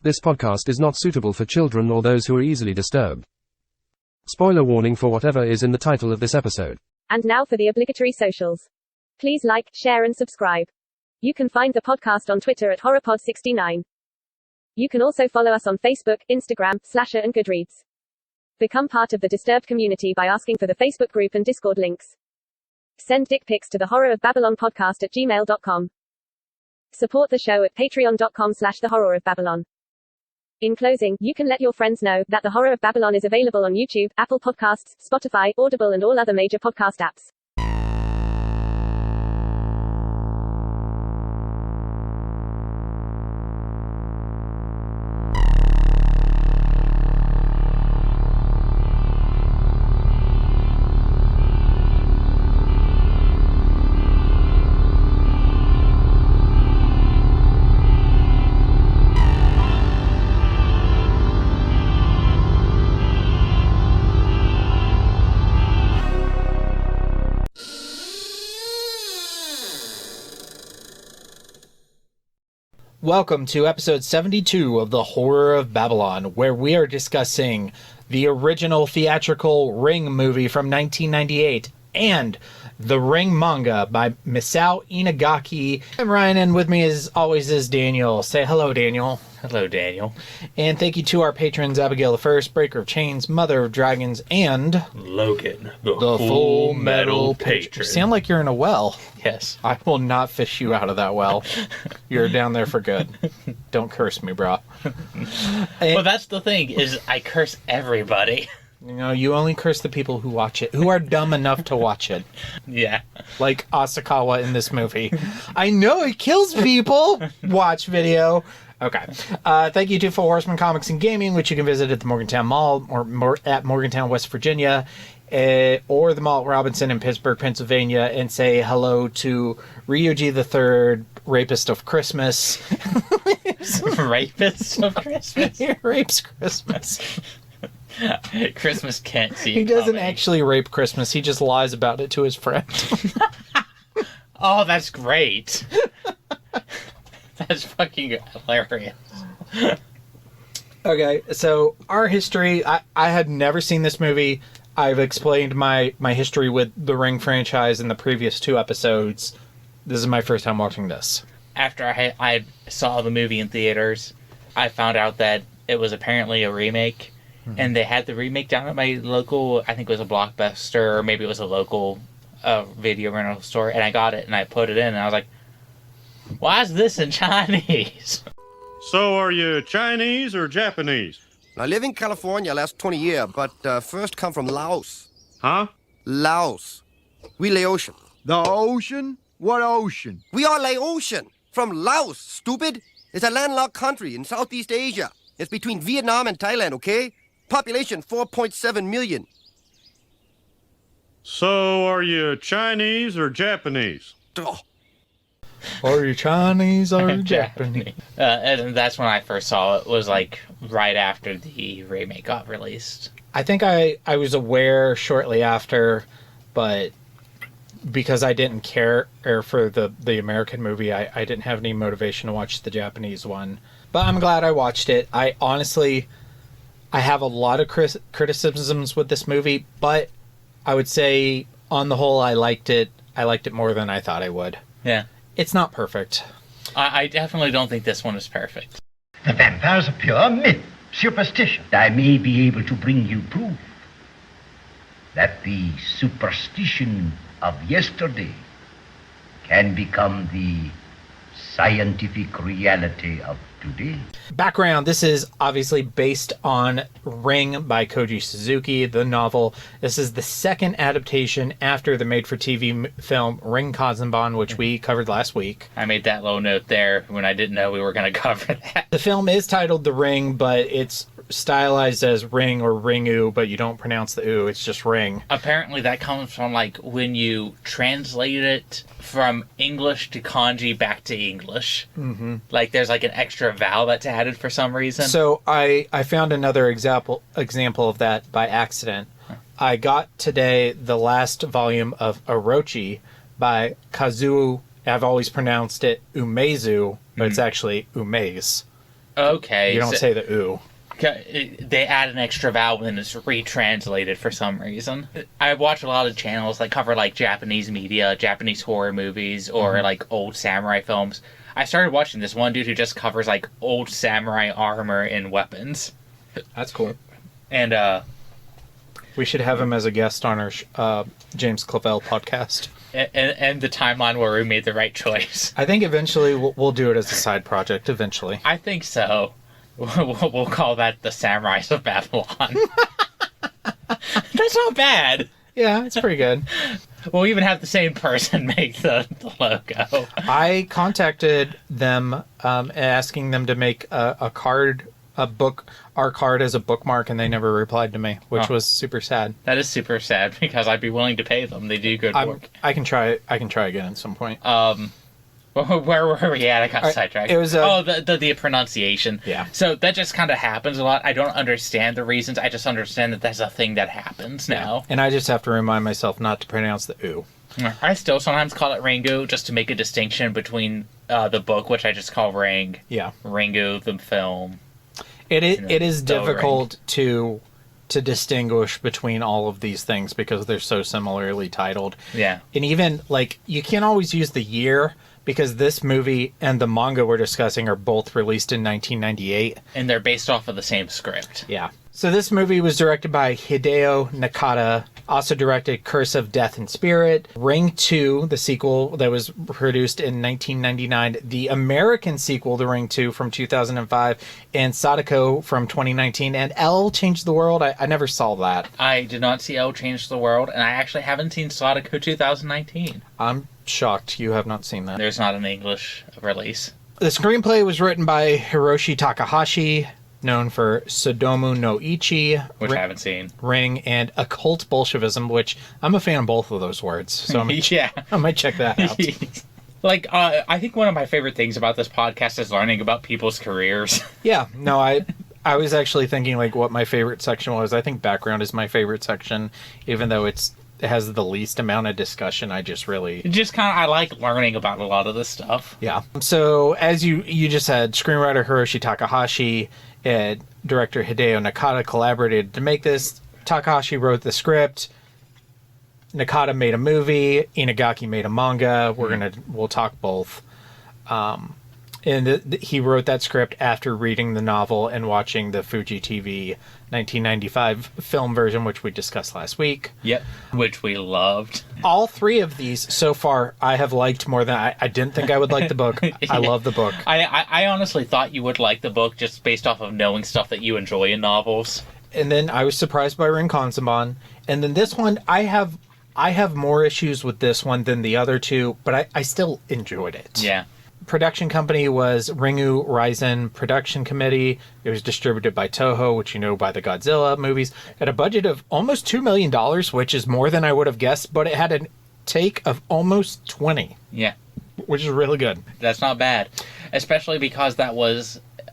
This podcast is not suitable for children or those who are easily disturbed. Spoiler warning for whatever is in the title of this episode. And now for the obligatory socials. Please like, share and subscribe. You can find the podcast on Twitter at HorrorPod69. You can also follow us on Facebook, Instagram, Slasher and Goodreads. Become part of the Disturbed community by asking for the Facebook group and Discord links. Send dick pics to the Horror of Babylon podcast at gmail.com. Support the show at patreon.com/the Horror of Babylon. In closing, you can let your friends know that The Horror of Babylon is available on YouTube, Apple Podcasts, Spotify, Audible and all other major podcast apps. Welcome to episode 72 of The Horror of Babylon, where we are discussing the original theatrical Ring movie from 1998 and the Ring manga by Misao Inagaki. I'm Ryan, and with me as always is Daniel. Say hello, Daniel. Hello, Daniel. And thank you to our patrons, Abigail the First, Breaker of Chains, Mother of Dragons, and Logan, the Full Metal Patron. Sound like you're in a well. Yes. I will not fish you out of that well. You're down there for good. Don't curse me, bro. Well, that's the thing, is I curse everybody. You know, you only curse the people who watch it, who are dumb enough to watch it. Yeah. Like Asakawa in this movie. I know it kills people! Watch video. Okay. Thank you to Full Horsemen Comics and Gaming, which you can visit at the Morgantown Mall, or at Morgantown, West Virginia, or the Mall at Robinson in Pittsburgh, Pennsylvania, and say hello to Ryuji III, Rapist of Christmas. Rapist of Christmas? He rapes Christmas. Christmas can't see He doesn't coming. actually rape Christmas, he just lies about it to his friend. Oh, that's great. That's fucking hilarious. Okay, so our history, I had never seen this movie. I've explained my history with the Ring franchise in the previous two episodes. This is my first time watching this. After I saw the movie in theaters, I found out that it was apparently a remake. Mm-hmm. And they had the remake down at my local, I think it was a Blockbuster, or maybe it was a local video rental store. And I got it, and I put it in, and I was like, why is this in Chinese? So are you Chinese or Japanese? I live in California last 20 years, but first come from Laos. Huh? Laos. We Laotian. The ocean? What ocean? We are Laotian. From Laos, stupid. It's a landlocked country in Southeast Asia. It's between Vietnam and Thailand, okay? Population 4.7 million. So are you Chinese or Japanese? Oh. Are you Chinese or Japanese? And that's when I first saw it, was like right after the remake got released. I think I was aware shortly after, but because I didn't care for the American movie, I didn't have any motivation to watch the Japanese one. But I'm glad I watched it. I honestly have a lot of criticisms with this movie, but I would say on the whole I liked it. I liked it more than I thought I would. Yeah. It's not perfect. I definitely don't think this one is perfect. The vampire's a pure myth, superstition. I may be able to bring you proof that the superstition of yesterday can become the scientific reality of today. Background, this is obviously based on Ring by Koji Suzuki, the novel. This is the second adaptation after the made-for-TV film Ring Kazunban, which we covered last week. I made that low note there when I didn't know we were going to cover that. The film is titled The Ring, but it's stylized as Ring or Ringu, but you don't pronounce the U, it's just Ring. Apparently that comes from, like, when you translate it from English to kanji back to English. Mm-hmm. Like, there's, like, an extra vowel that's added for some reason. So I found another example of that by accident. I got today the last volume of Orochi by Kazuo. I've always pronounced it Umezu, but it's actually Umaze. Okay. You don't say the ooh. They add an extra vowel and it's retranslated for some reason. I watch a lot of channels that cover like Japanese media, Japanese horror movies, or like old samurai films. I started watching this one dude who just covers like old samurai armor and weapons. That's cool. And we should have him as a guest on our James Clavell podcast. And the timeline where we made the right choice. I think eventually we'll do it as a side project. Eventually, I think so. We'll call that the Samurais of Babylon. That's not bad. Yeah, it's pretty good. We'll even have the same person make the logo. I contacted them asking them to make a card, our card as a bookmark, and they never replied to me, which was super sad. That is super sad because I'd be willing to pay them. They do good work. I can try again at some point. Where were we at? I got sidetracked. It was the pronunciation. Yeah. So that just kind of happens a lot. I don't understand the reasons. I just understand that that's a thing that happens now. And I just have to remind myself not to pronounce the ooh. I still sometimes call it Ringu just to make a distinction between the book, which I just call Ring. Yeah. Ringu, the film. It is difficult to distinguish between all of these things because they're so similarly titled. Yeah. And even, like, you can't always use the year because this movie and the manga we're discussing are both released in 1998. And they're based off of the same script. Yeah. So this movie was directed by Hideo Nakata, also directed Curse of Death and Spirit, Ring 2, the sequel that was produced in 1999, the American sequel to Ring 2 from 2005, and Sadako from 2019, and L Changed the World. I never saw that. I did not see L Change the World, and I actually haven't seen Sadako 2019. I'm shocked you have not seen that. There's not an English release. The screenplay was written by Hiroshi Takahashi, known for Sodomu no Ichi, which I haven't seen, Ring, and Occult Bolshevism, which I'm a fan of both of those words. So I might check that out. Like, I think one of my favorite things about this podcast is learning about people's careers. Yeah, no, I was actually thinking like what my favorite section was. I think background is my favorite section, even though it has the least amount of discussion. I like learning about a lot of this stuff. Yeah. So as you just said, screenwriter Hiroshi Takahashi and director Hideo Nakata collaborated to make this. Takahashi wrote the script. Nakata made a movie. Inagaki made a manga. We'll talk both. And he wrote that script after reading the novel and watching the Fuji TV 1995 film version, which we discussed last week. Yep, which we loved. All three of these so far I have liked more than I didn't think I would like the book. I love the book. I honestly thought you would like the book just based off of knowing stuff that you enjoy in novels. And then I was surprised by Rin Kanzenban. And then this one, I have more issues with this one than the other two, but I still enjoyed it. Yeah. Production company was Ringu Raizen Production Committee. It was distributed by Toho, which you know by the Godzilla movies. At a budget of almost $2 million, which is more than I would have guessed, but it had a take of almost 20. Yeah. Which is really good. That's not bad. Especially because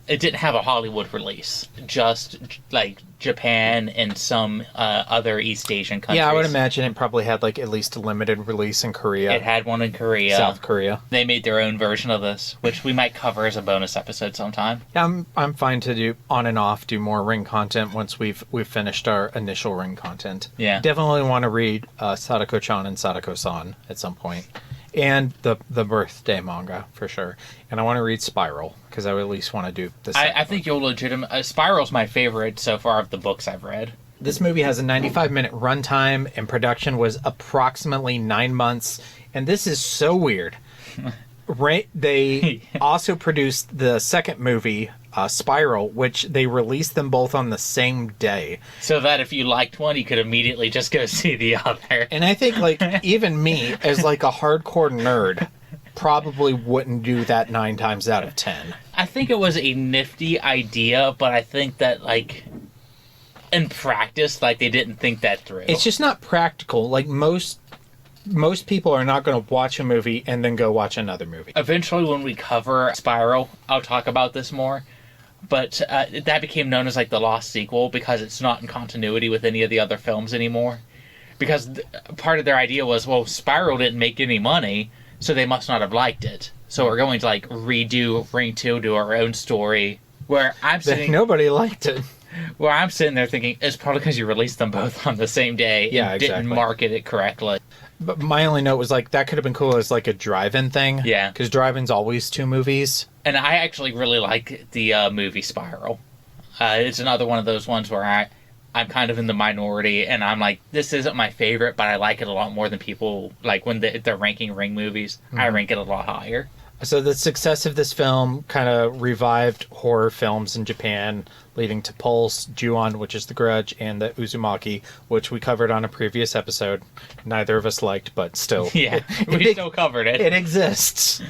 it didn't have a Hollywood release. Just like Japan and some other East Asian countries. Yeah, I would imagine it probably had like at least a limited release in Korea. It had one in Korea. South Korea. They made their own version of this, which we might cover as a bonus episode sometime. Yeah, I'm fine to do on and off, do more Ring content once we've finished our initial Ring content. Yeah. Definitely want to read Sadako-chan and Sadako-san at some point. And the birthday manga, for sure. And I want to read Spiral, because I would at least want to do this. I think you'll legitimate... Spiral's my favorite so far of the books I've read. This movie has a 95-minute runtime, and production was approximately 9 months. And this is so weird. They also produced the second movie, Spiral, which they released them both on the same day. So that if you liked one, you could immediately just go see the other. And I think, like, even me, as like a hardcore nerd, probably wouldn't do that 9 times out of 10. I think it was a nifty idea, but I think that, like, in practice, like, they didn't think that through. It's just not practical. Like, most people are not going to watch a movie and then go watch another movie. Eventually, when we cover Spiral, I'll talk about this more. But that became known as, like, the lost sequel because it's not in continuity with any of the other films anymore. Because part of their idea was, well, Spiral didn't make any money, so they must not have liked it. So we're going to, like, redo Ring 2, do our own story, Where I'm sitting, Nobody liked it. where I'm sitting there thinking, it's probably because you released them both on the same day and didn't market it correctly. But my only note was like, that could have been cool as like a drive-in thing. Yeah. Because drive-in's always 2 movies. And I actually really like the movie Spiral. It's another one of those ones where I'm kind of in the minority, and I'm like, this isn't my favorite, but I like it a lot more than people, like when they're ranking Ring movies, I rank it a lot higher. So the success of this film kind of revived horror films in Japan, leading to Pulse, Ju-on, which is The Grudge, and the Uzumaki, which we covered on a previous episode. Neither of us liked, but still. Yeah, we still covered it. It exists.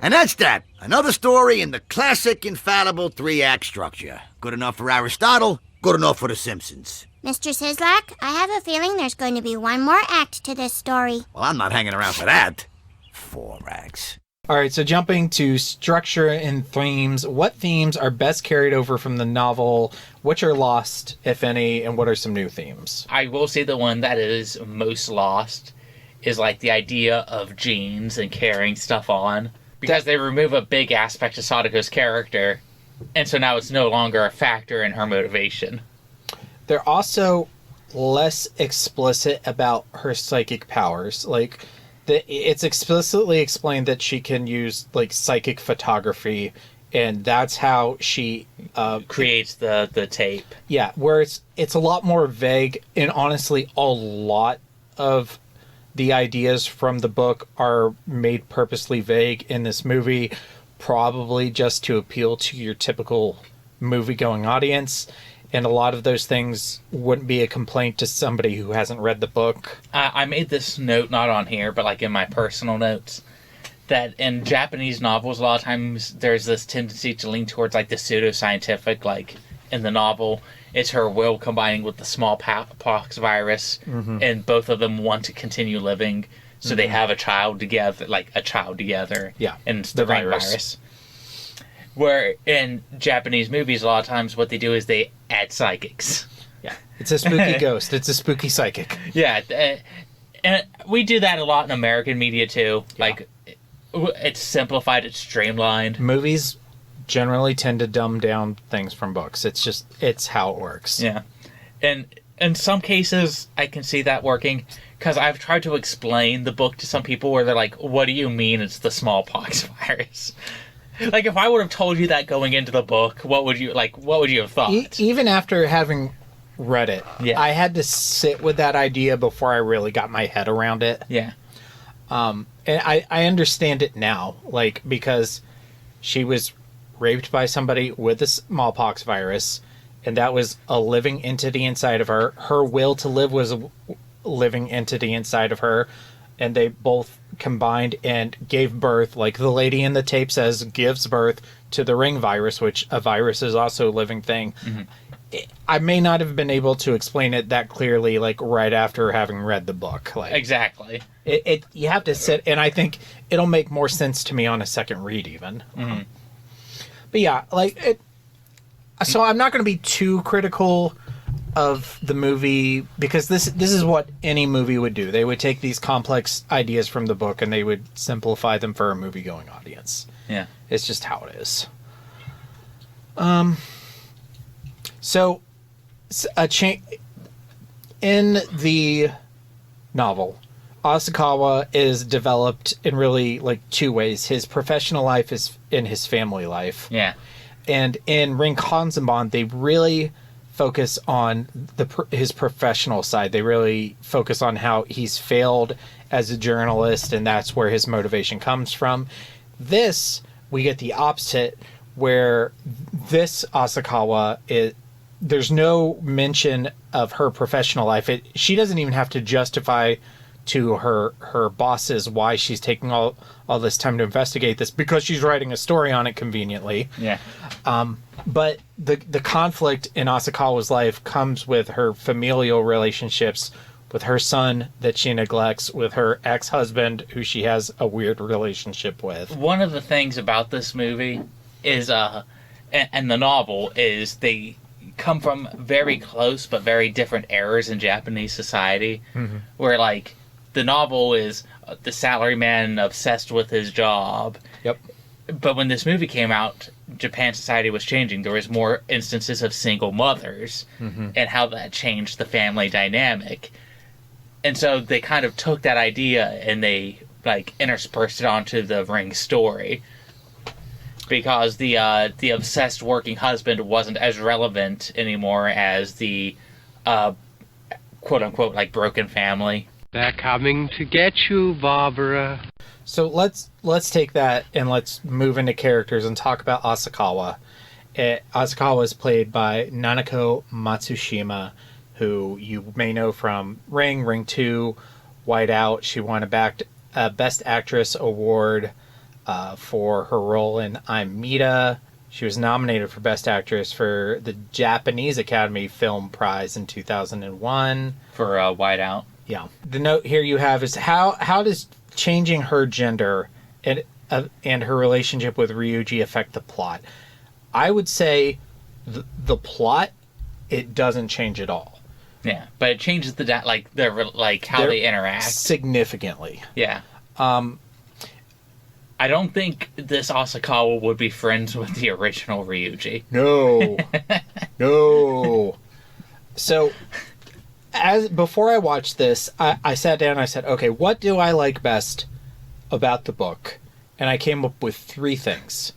And that's that. Another story in the classic, infallible 3-act structure. Good enough for Aristotle, good enough for The Simpsons. Mr. Sislak, I have a feeling there's going to be one more act to this story. Well, I'm not hanging around for that. 4 acts. All right, so jumping to structure and themes, what themes are best carried over from the novel? Which are lost, if any, and what are some new themes? I will say the one that is most lost is like the idea of genes and carrying stuff on. Because they remove a big aspect of Sadako's character, and so now it's no longer a factor in her motivation. They're also less explicit about her psychic powers. Like, it's explicitly explained that she can use, like, psychic photography, and that's how she creates the tape. Yeah, where it's a lot more vague, and honestly, a lot of the ideas from the book are made purposely vague in this movie, probably just to appeal to your typical movie-going audience. And a lot of those things wouldn't be a complaint to somebody who hasn't read the book. I made this note, not on here, but like in my personal notes, that in Japanese novels, a lot of times there's this tendency to lean towards like the pseudoscientific, like in the novel, it's her will combining with the smallpox virus, and both of them want to continue living, so they have a child together, Yeah, and it's the virus. Where in Japanese movies, a lot of times what they do is they add psychics. Yeah, it's a spooky ghost. It's a spooky psychic. Yeah, and we do that a lot in American media too. Yeah. Like, it's simplified, it's streamlined. Movies generally tend to dumb down things from books. It's how it works. Yeah. And in some cases, I can see that working, because I've tried to explain the book to some people where they're like, what do you mean it's the smallpox virus? Like, if I would have told you that going into the book, what would you have thought? Even after having read it, yeah. I had to sit with that idea before I really got my head around it. Yeah. And I understand it now, like, because she was raped by somebody with the smallpox virus, and that was a living entity inside of her. Her will to live was a living entity inside of her, and they both combined and gave birth, like the lady in the tape says, gives birth to the ring virus, which a virus is also a living thing. I may not have been able to explain it that clearly, like, right after having read the book. Like, exactly. You have to sit, and I think it'll make more sense to me on a second read, even. But yeah, like, so I'm not going to be too critical of the movie, because this is what any movie would do. They would take these complex ideas from the book and they would simplify them for a movie-going audience. Yeah. It's just how it is. So, in the novel, Asakawa is developed in really, like, 2 ways. His professional life is in his family life. Yeah. And in Ring Kanzenban, they really focus on his professional side. They really focus on how he's failed as a journalist, and that's where his motivation comes from. This, we get the opposite, where this Asakawa, there's no mention of her professional life. She doesn't even have to justify to her bosses why she's taking all this time to investigate this, because she's writing a story on it conveniently. Yeah. But the conflict in Asakawa's life comes with her familial relationships, with her son that she neglects, with her ex-husband who she has a weird relationship with. One of the things about this movie is, and the novel, is they come from very close but very different eras in Japanese society, where, like, the novel is the salaryman obsessed with his job. Yep. But when this movie came out, Japan society was changing. There was more instances of single mothers and how that changed the family dynamic. And so they kind of took that idea and they like interspersed it onto the Ring story. Because the obsessed working husband wasn't as relevant anymore as the quote unquote like broken family. They're coming to get you, Barbara. So let's take that and let's move into characters and talk about Asakawa. Asakawa is played by Nanako Matsushima, who you may know from Ring 2, Whiteout. She won a Best Actress award for her role in I'm Mita. She was nominated for Best Actress for the Japanese Academy Film Prize in 2001. For Whiteout. Yeah. The note here you have is how does changing her gender and her relationship with Ryuji affect the plot? I would say the plot, it doesn't change at all. Yeah, but it changes how they interact significantly. Yeah. I don't think this Asakawa would be friends with the original Ryuji. No. No. So before I watched this, I sat down and I said, okay, what do I like best about the book? And I came up with 3 things.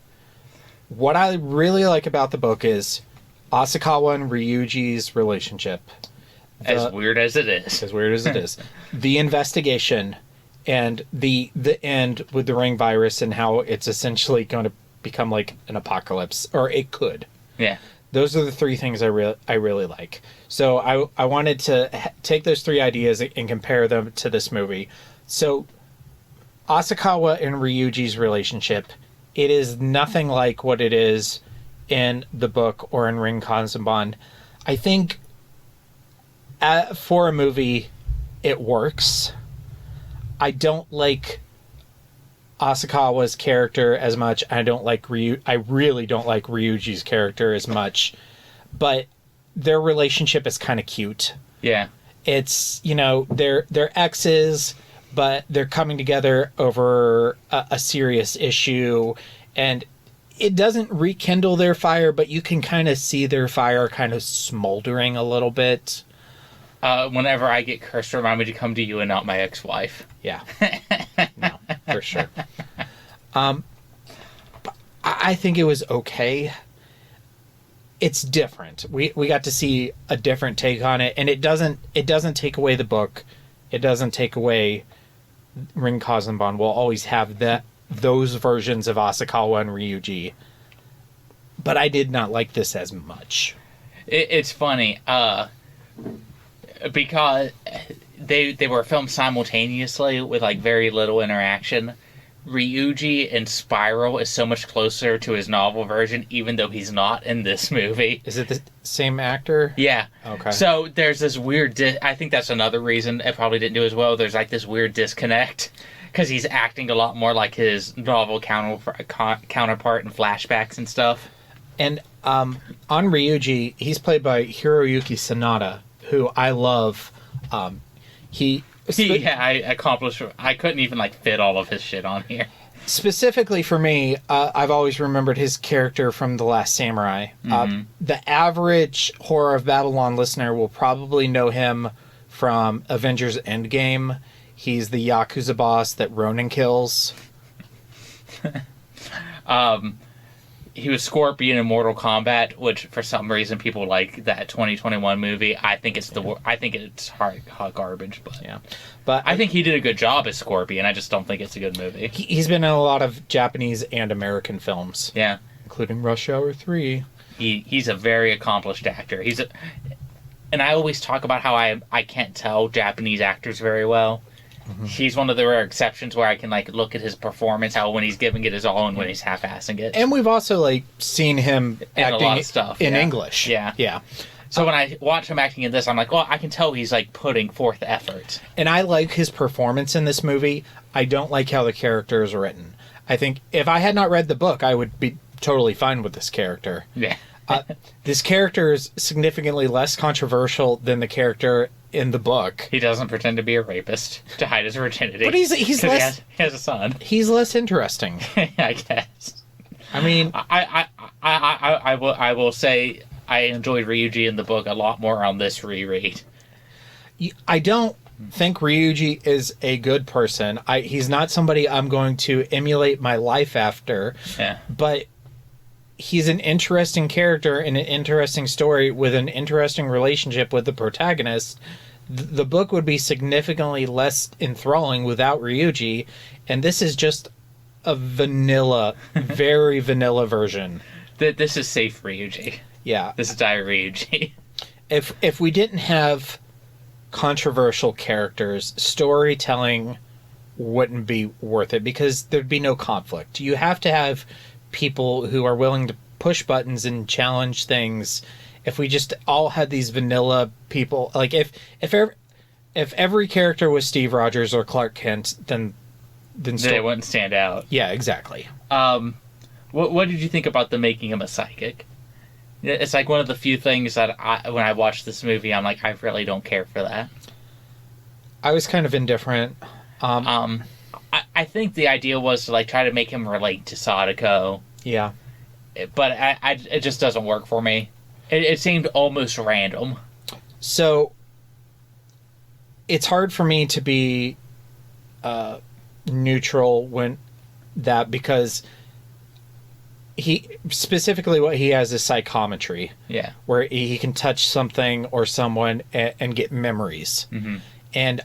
What I really like about the book is Asakawa and Ryuji's relationship. As weird as it is. As weird as it is. The investigation and the end with the Ring virus and how it's essentially going to become like an apocalypse, or it could. Yeah. Those are the 3 things I really like. So I wanted to take those 3 ideas and compare them to this movie. So Asakawa and Ryuji's relationship, it is nothing like what it is in the book or in Ring Kanzenban. I think for a movie, it works. I don't like Asakawa's character as much. I really don't like Ryuji's character as much, but their relationship is kind of cute. Yeah. It's, they're exes, but they're coming together over a serious issue, and it doesn't rekindle their fire, but you can kind of see their fire kind of smoldering a little bit. Whenever I get cursed, remind me to come to you and not my ex-wife. Yeah. No, for sure. I think it was okay. It's different. We got to see a different take on it, and it doesn't take away the book. It doesn't take away Ring Kanzenban. We'll always have those versions of Asakawa and Ryuji. But I did not like this as much. It's funny, because they were filmed simultaneously with like very little interaction. Ryuji in Spiral is so much closer to his novel version, even though he's not in this movie. Is it the same actor? Yeah. Okay. So there's this weird... I think that's another reason it probably didn't do as well. There's like this weird disconnect, because he's acting a lot more like his novel counterpart in flashbacks and stuff. And on Ryuji, he's played by Hiroyuki Sanada, who I love. I couldn't even like fit all of his shit on here. Specifically for me, I've always remembered his character from The Last Samurai. The average Horror of Babylon listener will probably know him from Avengers Endgame. He's the Yakuza boss that Ronin kills. He was Scorpion in Mortal Kombat, which for some reason people like that 2021 movie. I think it's hot garbage, but I think he did a good job as Scorpion. I just don't think it's a good movie. He's been in a lot of Japanese and American films. Yeah, including Rush Hour 3. He's a very accomplished actor. And I always talk about how I can't tell Japanese actors very well. He's one of the rare exceptions where I can like look at his performance, how when he's giving it his all and when he's half-assing it. And we've also like seen him acting a lot of stuff in English. Yeah. So when I watch him acting in this, I'm like, well, I can tell he's like putting forth effort. And I like his performance in this movie. I don't like how the character is written. I think if I had not read the book, I would be totally fine with this character. Yeah. This character is significantly less controversial than the character in the book. He doesn't pretend to be a rapist to hide his virginity. But he's less... He has a son. He's less interesting. I guess. I mean... I will say I enjoyed Ryuji in the book a lot more on this reread. I don't think Ryuji is a good person. He's not somebody I'm going to emulate my life after. Yeah. But he's an interesting character in an interesting story with an interesting relationship with the protagonist. The book would be significantly less enthralling without Ryuji, and this is just a vanilla, very vanilla version. This is safe Ryuji. Yeah. This is dire Ryuji. If we didn't have controversial characters, storytelling wouldn't be worth it because there'd be no conflict. You have to have people who are willing to push buttons and challenge things. If we just all had these vanilla people, like if every character was Steve Rogers or Clark Kent, then they wouldn't stand out. Yeah, exactly. What did you think about the making him a psychic? It's like one of the few things that when I watched this movie, I'm like, I really don't care for that. I was kind of indifferent. I think the idea was to like try to make him relate to Sadako. Yeah. But it just doesn't work for me. It seemed almost random. So it's hard for me to be neutral because he specifically what he has is psychometry. Yeah. Where he can touch something or someone and get memories. Mm-hmm. And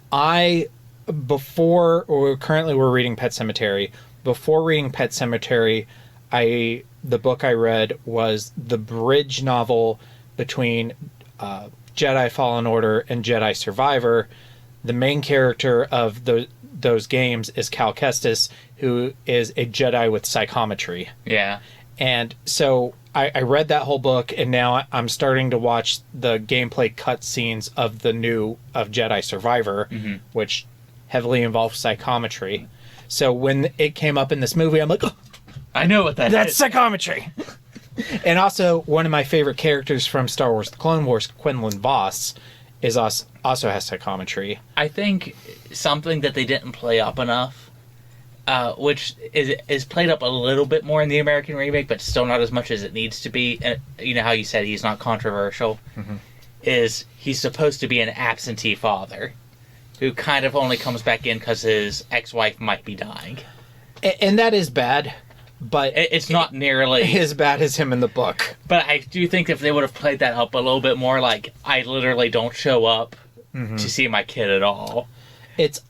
currently we're reading Pet Sematary. Before reading Pet Sematary, the book I read was the bridge novel between Jedi Fallen Order and Jedi Survivor. The main character of those games is Cal Kestis, who is a Jedi with psychometry. Yeah. And so I read that whole book, and now I'm starting to watch the gameplay cutscenes of of Jedi Survivor, mm-hmm. which heavily involves psychometry. So when it came up in this movie, I'm like, oh, I know what that's is. Psychometry. And also, one of my favorite characters from Star Wars: The Clone Wars, Quinlan Vos, also has psychometry. I think something that they didn't play up enough, which is played up a little bit more in the American remake, but still not as much as it needs to be. And you know how you said he's not controversial, mm-hmm. is he's supposed to be an absentee father who kind of only comes back in because his ex-wife might be dying. And that is bad, but it's not nearly as bad as him in the book. But I do think if they would have played that up a little bit more, like, I literally don't show up mm-hmm. to see my kid at all. It's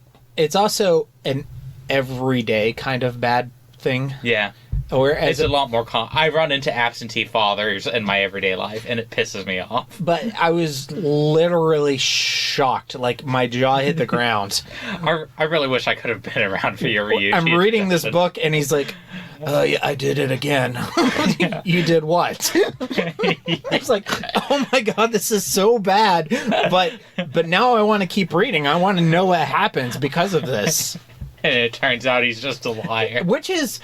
also an everyday kind of bad thing. Yeah. Whereas it's a lot more I run into absentee fathers in my everyday life, and it pisses me off. But I was literally shocked. Like, my jaw hit the ground. I really wish I could have been around for your reunion. I'm reading this book, and he's like, yeah, I did it again. You did what? I was like, oh my god, this is so bad. But now I want to keep reading. I want to know what happens because of this. And it turns out he's just a liar. Which is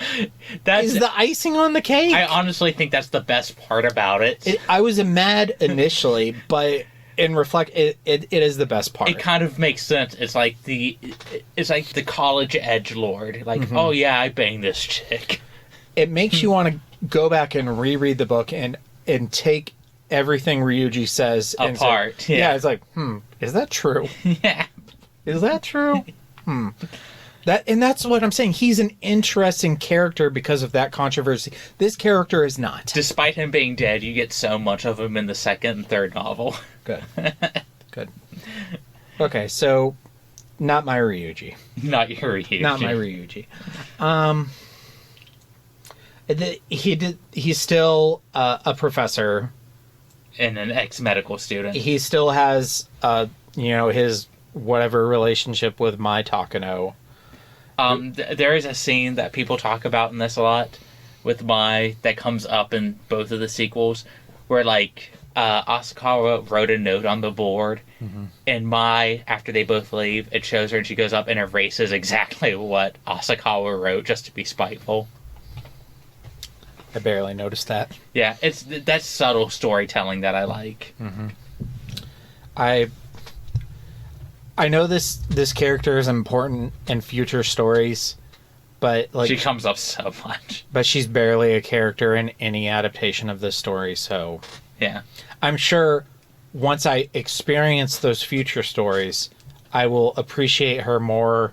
the icing on the cake. I honestly think that's the best part about it. I was mad initially, but in reflect, it is the best part. It kind of makes sense. It's like the college edgelord. Like, mm-hmm. oh yeah, I banged this chick. It makes you want to go back and reread the book and take everything Ryuji says apart. Say, yeah, it's like, is that true? Yeah. Is that true? That's what I'm saying. He's an interesting character because of that controversy. This character is not. Despite him being dead, you get so much of him in the second and third novel. Good. Good. Okay, so not my Ryuji. Not your Ryuji. Not my Ryuji. He's still a professor. And an ex-medical student. He still has, his whatever relationship with Mai Takano. There is a scene that people talk about in this a lot with Mai that comes up in both of the sequels where, like, Asakawa wrote a note on the board, mm-hmm. and Mai, after they both leave, it shows her and she goes up and erases exactly what Asakawa wrote just to be spiteful. I barely noticed that. Yeah, that's subtle storytelling that I like. Mm-hmm. I know this character is important in future stories, but like she comes up so much. But she's barely a character in any adaptation of this story, so yeah. I'm sure once I experience those future stories, I will appreciate her more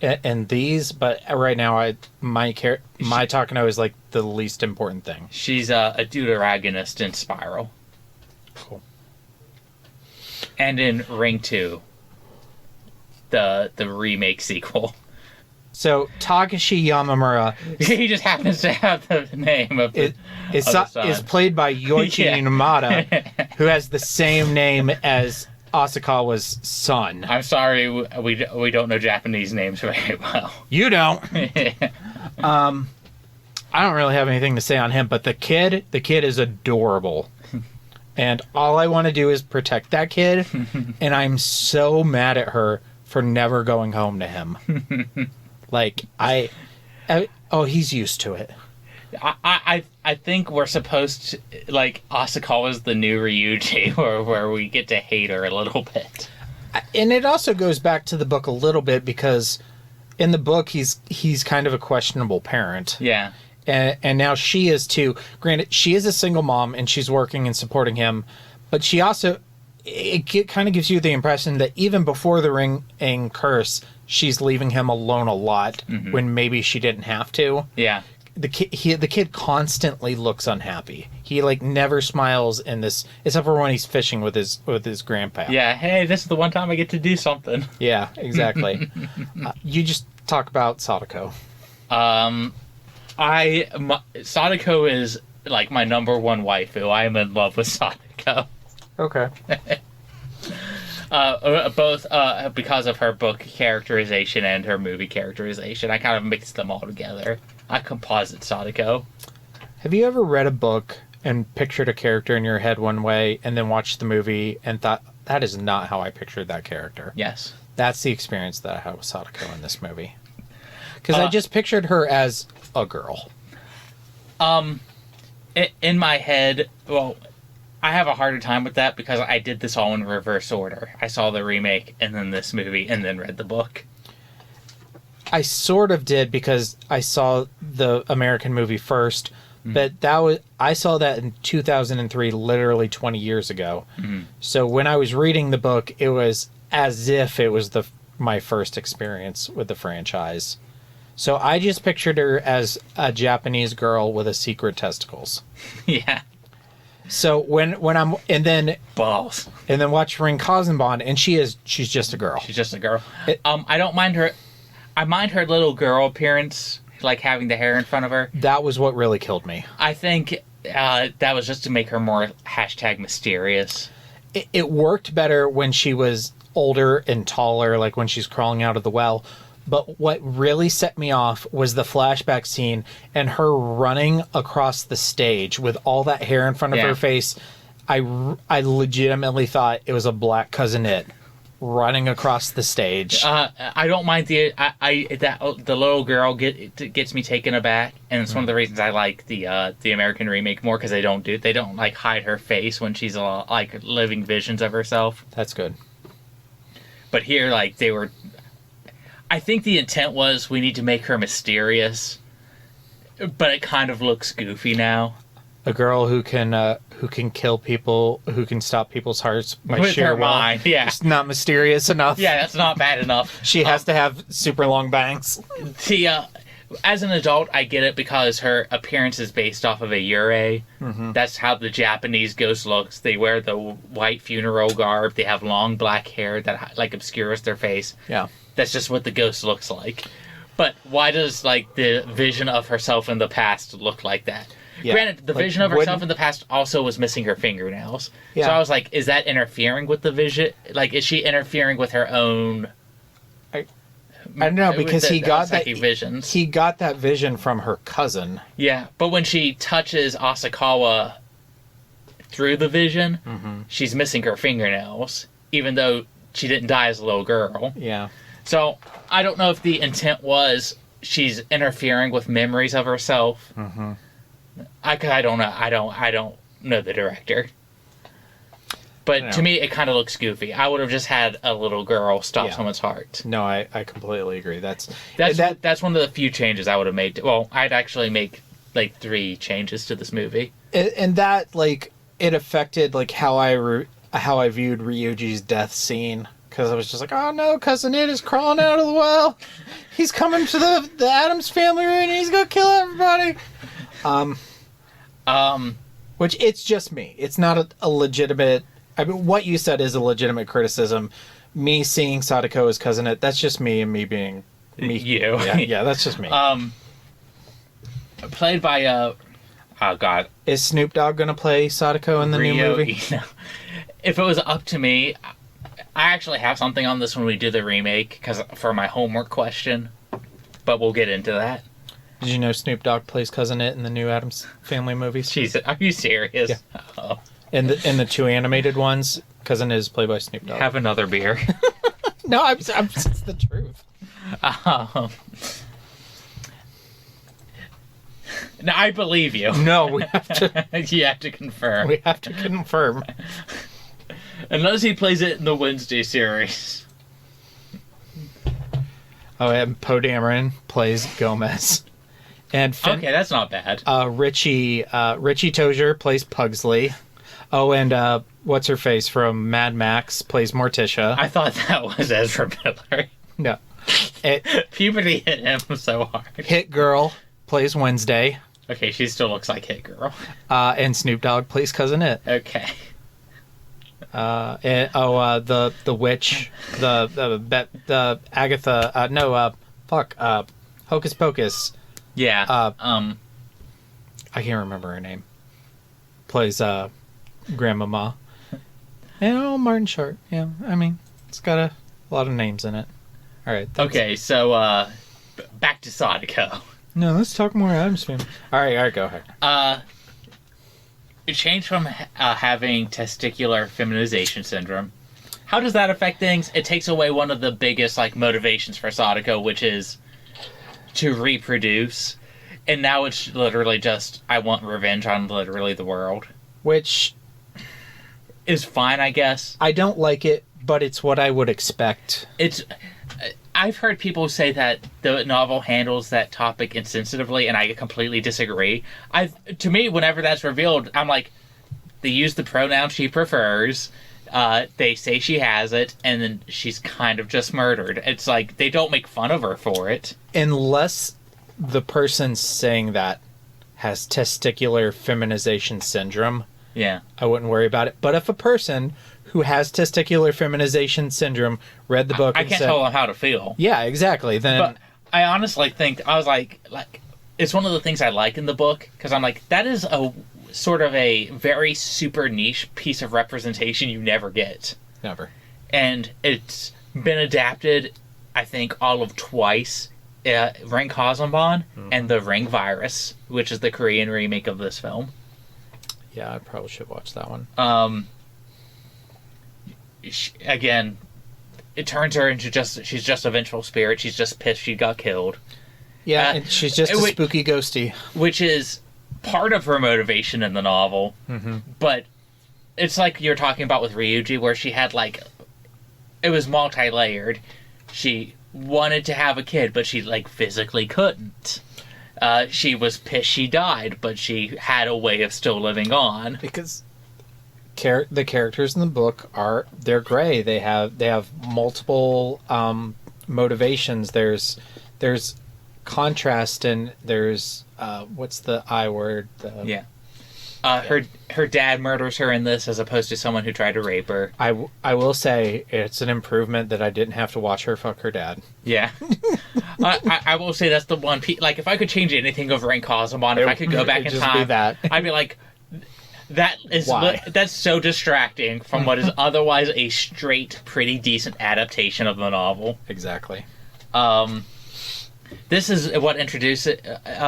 in these. But right now, my Takano is like the least important thing. She's a deuteragonist in Spiral. Cool. And in Ring 2, the remake sequel. So Takashi Yamamura, he just happens to have the name of the is played by Yoichi Inumata, who has the same name as Asakawa's son. I'm sorry, we don't know Japanese names very well. You don't. I don't really have anything to say on him, but the kid is adorable. And all I want to do is protect that kid, and I'm so mad at her for never going home to him. Like, he's used to it. I think we're supposed to, like, Asakawa's the new Ryuji, where we get to hate her a little bit. And it also goes back to the book a little bit, because in the book, he's kind of a questionable parent. Yeah. And now she is too. Granted, she is a single mom, and she's working and supporting him, but she also, it kind of gives you the impression that even before the ring and curse, she's leaving him alone a lot when maybe she didn't have to. Yeah. The kid constantly looks unhappy. He like never smiles in this, except for when he's fishing with his grandpa. Yeah. Hey, this is the one time I get to do something. Yeah, exactly. You just talk about Sadako. Sadako is like my number one waifu. I am in love with Sadako. Okay. Both because of her book characterization and her movie characterization. I kind of mixed them all together. I composite Sadako. Have you ever read a book and pictured a character in your head one way and then watched the movie and thought, that is not how I pictured that character? Yes. That's the experience that I had with Sadako in this movie. Because I just pictured her as a girl. In my head, well, I have a harder time with that because I did this all in reverse order. I saw the remake and then this movie and then read the book. I sort of did because I saw the American movie first, but I saw that in 2003, literally 20 years ago. So when I was reading the book, it was as if it was my first experience with the franchise. So I just pictured her as a Japanese girl with a secret testicles. Yeah. So when I'm and then balls and then watch Ring Kazenbon, and she's just a girl. She's just a girl. I don't mind her. I mind her little girl appearance, like having the hair in front of her. That was what really killed me. I think that was just to make her more #mysterious. It worked better when she was older and taller, like when she's crawling out of the well. But what really set me off was the flashback scene and her running across the stage with all that hair in front of her face. I legitimately thought it was a black cousin It running across the stage. I don't mind the little girl gets me taken aback, and it's one of the reasons I like the American remake more, because they don't like hide her face when she's like living visions of herself. That's good. But here, like, they were. I think the intent was we need to make her mysterious, but it kind of looks goofy now. A girl who can kill people, who can stop people's hearts by with sheer her will. mind. Yeah, it's not mysterious enough. Yeah, that's not bad enough. She has to have super long bangs. As an adult, I get it because her appearance is based off of a yurei. That's how the Japanese ghost looks. They wear the white funeral garb. They have long black hair that like obscures their face. Yeah. That's just what the ghost looks like. But why does like the vision of herself in the past look like that? Yeah. Granted, the vision of herself in the past also was missing her fingernails. Yeah. So I was like, is that interfering with the vision? Like, is she interfering with her own? I don't know, because he got that visions. He got that vision from her cousin. Yeah, but when she touches Asakawa through the vision, she's missing her fingernails, even though she didn't die as a little girl. Yeah. So I don't know if the intent was she's interfering with memories of herself. I don't know. I don't know the director. But to me, it kind of looks goofy. I would have just had a little girl stop someone's heart. No, I completely agree. That's one of the few changes I would have made. Well, I'd actually make like 3 changes to this movie. And that, like, it affected, like, how I viewed Ryuji's death scene. Because I was just like, oh no, Cousin Id is crawling out of the well. He's coming to the Addams family and he's going to kill everybody. Which, it's just me. It's not a legitimate... I mean, what you said is a legitimate criticism. Me seeing Sadako as Cousin Id, that's just me and me being... me. You. Yeah, that's just me. Played by... oh, God. Is Snoop Dogg going to play Sadako in the new movie? If it was up to me... I actually have something on this when we do the remake, for my homework question, but we'll get into that. Did you know Snoop Dogg plays Cousin Id in the new Addams Family movies? Jesus, are you serious? Yeah. Oh. In the 2 animated ones, Cousin Id is played by Snoop Dogg. Have another beer. No, it's the truth. No, I believe you. No, we have to... You have to confirm. We have to confirm. Unless he plays it in the Wednesday series. Oh, and Poe Dameron plays Gomez. And okay, that's not bad. Richie Tozier plays Pugsley. Oh, and what's her face from Mad Max plays Morticia. I thought that was Ezra Miller. No. Puberty hit him so hard. Hit Girl plays Wednesday. Okay, she still looks like Hit Girl. And Snoop Dogg plays Cousin Id. Okay. The witch, the Agatha, Hocus Pocus. Yeah. I can't remember her name. Plays Grandmama. And Martin Short. Yeah, I mean, it's got a lot of names in it. All right. Okay, so back to Sadako. No, let's talk more Addams Family. All right, go ahead. It changed from having testicular feminization syndrome. How does that affect things? It takes away one of the biggest motivations for Sadako, which is to reproduce. And now it's literally just, I want revenge on literally the world. Which is fine, I guess. I don't like it, but it's what I would expect. I've heard people say that the novel handles that topic insensitively, and I completely disagree. To me, whenever that's revealed, I'm like, they use the pronoun she prefers, they say she has it, and then she's kind of just murdered. It's like, they don't make fun of her for it. Unless the person saying that has testicular feminization syndrome, yeah, I wouldn't worry about it. But if a person who has testicular feminization syndrome read the book I can't tell them how to feel. Yeah, exactly. Then, but I honestly think, I was like it's one of the things I like in the book, because I'm like, that is a sort of a very super niche piece of representation you never get. Never. And it's been adapted, I think, all of twice. Ring Cosmobon and The Ring Virus, which is the Korean remake of this film. Yeah, I probably should watch that one. Again, it turns her into she's just a vengeful spirit. She's just pissed she got killed. Yeah, and she's just a spooky ghosty. Which is part of her motivation in the novel. Mm-hmm. But it's like you're talking about with Ryuji, where she had it was multi-layered. She wanted to have a kid, but she physically couldn't. She was pissed she died, but she had a way of still living on. Because the characters in the book they're gray. They have multiple motivations. There's contrast, and there's what's the I word? Yeah. Her dad murders her in this, as opposed to someone who tried to rape her. I will say it's an improvement that I didn't have to watch her fuck her dad. Yeah. I will say that's the one if I could change anything over Ring Cosmobon, if I could go back in time, I'd be like, that's so distracting from what is otherwise a straight, pretty decent adaptation of the novel. Exactly. This is what introduced it.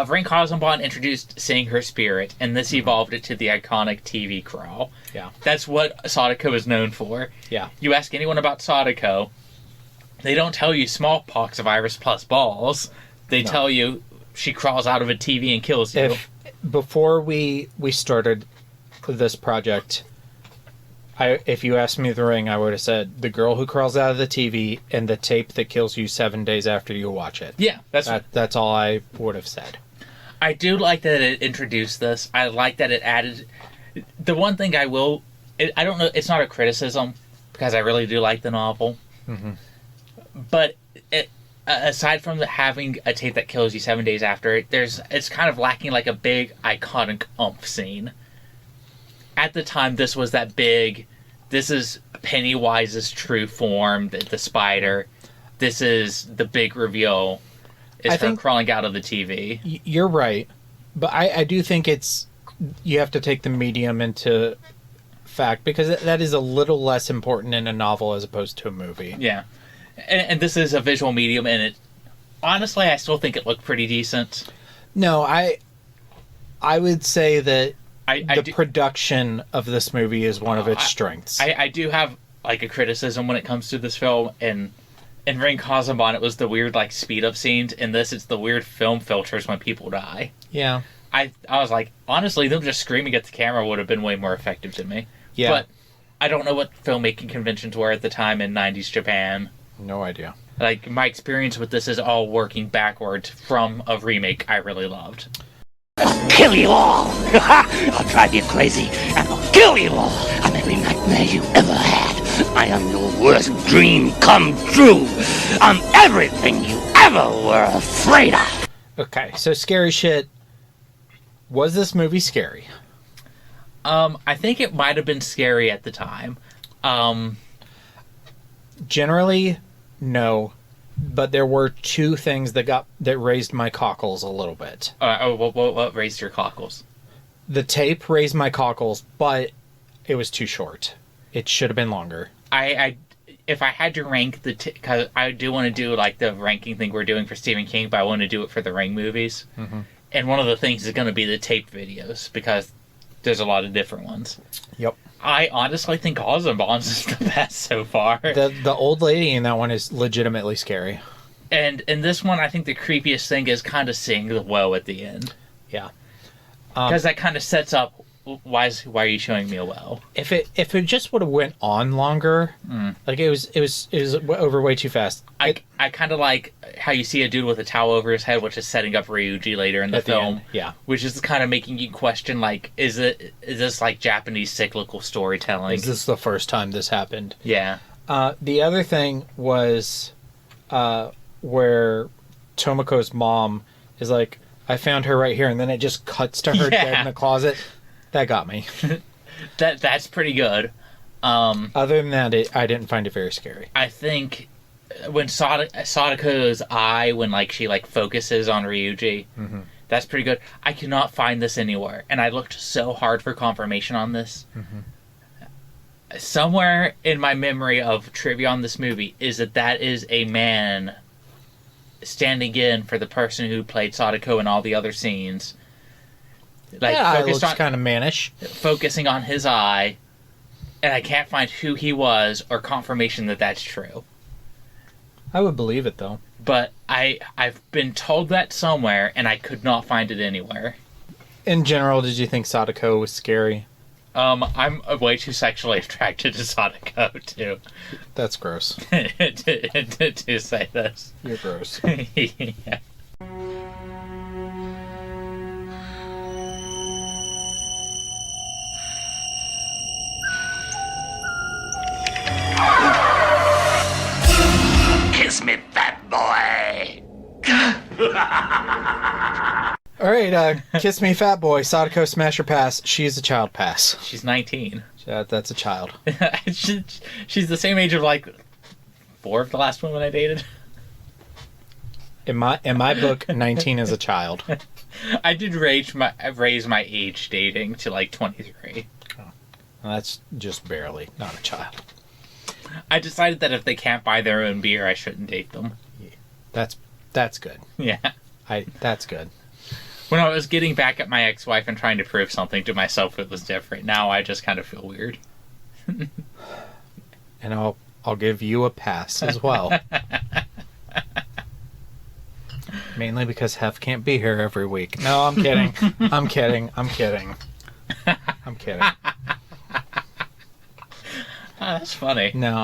Ring Cosmobon introduced seeing her spirit, and this evolved it to the iconic TV crawl. Yeah. That's what Sadako is known for. Yeah. You ask anyone about Sadako, they don't tell you smallpox virus plus balls. They tell you she crawls out of a TV and kills you. Before we started this project, If you asked me The Ring, I would have said the girl who crawls out of the TV and the tape that kills you 7 days after you watch it. Yeah, that's all I would have said. I do like that it introduced this. I like that it added... The one thing I will... I don't know, it's not a criticism, because I really do like the novel. Mm-hmm. But aside from having a tape that kills you 7 days after, it's kind of lacking like a big, iconic oomph scene. At the time, this was that big... This is Pennywise's true form, the spider. This is the big reveal. It's her crawling out of the TV. You're right. But I do think you have to take the medium into fact, because that is a little less important in a novel as opposed to a movie. Yeah. And this is a visual medium, and honestly, I still think it looked pretty decent. No, I would say that the production of this movie is one of its strengths. I do have like a criticism when it comes to this film, and in Ring Kazumban, it was the weird like speed up scenes. In this, it's the weird film filters when people die. Yeah. I was like, honestly, them just screaming at the camera would have been way more effective to me. Yeah. But I don't know what filmmaking conventions were at the time in 90s Japan. No idea. Like, my experience with this is all working backwards from a remake I really loved. Kill you all! I'll drive you crazy, and I'll kill you all! I'm every nightmare you ever had. I am your worst dream come true. I'm everything you ever were afraid of. Okay, so scary shit. Was this movie scary? I think it might have been scary at the time. Generally, no. But there were two things that raised my cockles a little bit. What raised your cockles? The tape raised my cockles, but it was too short. It should have been longer. If I had to rank because I do want to do like the ranking thing we're doing for Stephen King, but I want to do it for the Ring movies. Mm-hmm. And one of the things is going to be the taped videos, because there's a lot of different ones. Yep. I honestly think Kazumban's is the best so far. The old lady in that one is legitimately scary. And in this one, I think the creepiest thing is kind of seeing the woe at the end. Yeah. Because that kind of sets up, why are you showing me a woe? If it just would have went on longer, like it was over way too fast. I kind of like how you see a dude with a towel over his head, which is setting up Ryuji later in the film. Yeah. Which is kind of making you question, like, is this like Japanese cyclical storytelling? Is this the first time this happened? Yeah. The other thing was where Tomoko's mom is like, I found her right here, and then it just cuts to her dead in the closet. That got me. That's pretty good. Other than that, I didn't find it very scary. I think when Sadako's eye, when like she like focuses on Ryuji, that's pretty good. I cannot find this anywhere, and I looked so hard for confirmation on this. Somewhere in my memory of trivia on this movie is that is a man standing in for the person who played Sadako in all the other scenes. Like, yeah, it looks kind of mannish. Focusing on his eye, and I can't find who he was or confirmation that that's true. I would believe it, though. But I've been told that somewhere, and I could not find it anywhere. In general, did you think Sadako was scary? I'm way too sexually attracted to Sadako, too. That's gross. to say this. You're gross. Yeah. Kiss me, fat boy. All right, Kiss Me, Fat Boy, Sadako Smasher Pass. She's a child pass. She's 19. That's a child. She's the same age of like 4 of the last women I dated. In my book, 19 is a child. I did raise my age dating to like 23. Oh. Well, that's just barely, not a child. I decided that if they can't buy their own beer, I shouldn't date them. Yeah. That's good. Yeah. That's good. When I was getting back at my ex-wife and trying to prove something to myself that was different, now I just kind of feel weird. And I'll give you a pass as well. Mainly because Hef can't be here every week. No, I'm kidding. I'm kidding. That's funny. No,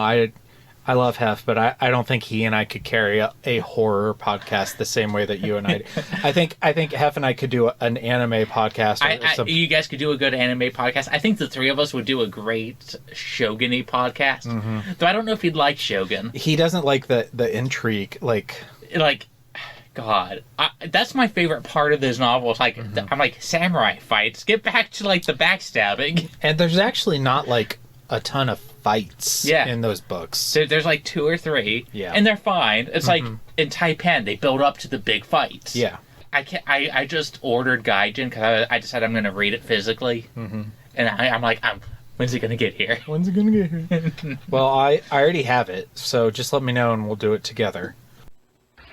I love Hef, but I don't think he and I could carry a horror podcast the same way that you and I do. I think Hef and I could do an anime podcast. You guys could do a good anime podcast. I think the three of us would do a great Shogun-y podcast. Mm-hmm. Though I don't know if he'd like Shogun. He doesn't like the intrigue, like God, that's my favorite part of this novel. It's like I'm like, samurai fights. Get back to like the backstabbing. And there's actually not like a ton of fights in those books. There's like 2 or 3, and they're fine. It's like in Taipan, they build up to the big fights. Yeah, I just ordered Gaijin because I decided I'm going to read it physically, and I'm like, when's it going to get here? When's it going to get here? Well, I already have it, so just let me know and we'll do it together.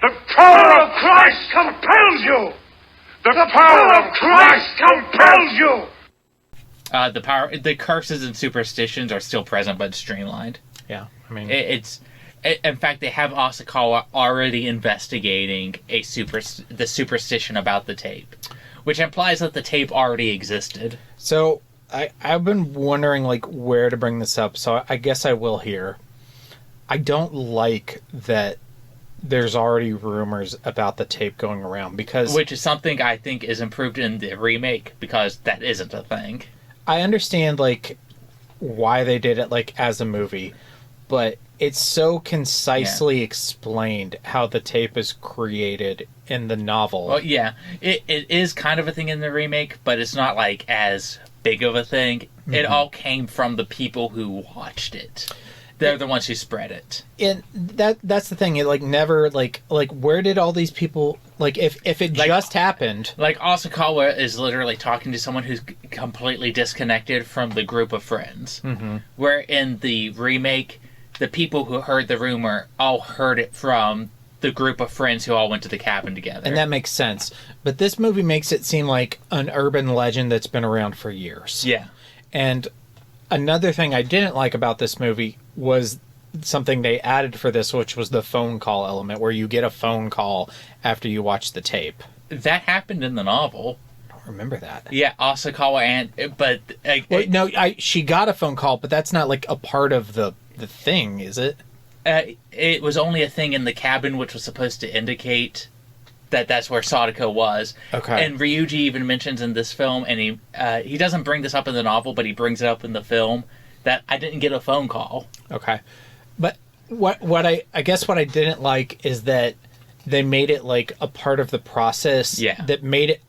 The power of Christ compels you! The power of Christ compels you! The curses and superstitions are still present, but streamlined. Yeah, I mean, in fact, they have Asakawa already investigating the superstition about the tape, which implies that the tape already existed. So I've been wondering like where to bring this up, so I guess I will here. I don't like that there's already rumors about the tape going around which is something I think is improved in the remake, because that isn't a thing. I understand like why they did it like as a movie, but it's so concisely explained how the tape is created in the novel. Well, yeah, it is kind of a thing in the remake, but it's not like as big of a thing. It all came from the people who watched it. They're the ones who spread it. And that's the thing. It like never like where did all these people like if it just happened? Like Asakawa is literally talking to someone who's completely disconnected from the group of friends. Where in the remake, the people who heard the rumor all heard it from the group of friends who all went to the cabin together. And that makes sense. But this movie makes it seem like an urban legend that's been around for years. Yeah. And another thing I didn't like about this movie was something they added for this, which was the phone call element, where you get a phone call after you watch the tape. That happened in the novel. I don't remember that. Yeah, Asakawa she got a phone call, but that's not like a part of the thing, is it? It was only a thing in the cabin, which was supposed to indicate that's where Sadako was. Okay. And Ryuji even mentions in this film, and he doesn't bring this up in the novel, but he brings it up in the film, that I didn't get a phone call. Okay. But what I guess what I didn't like is that they made it like a part of the process. Yeah. That made it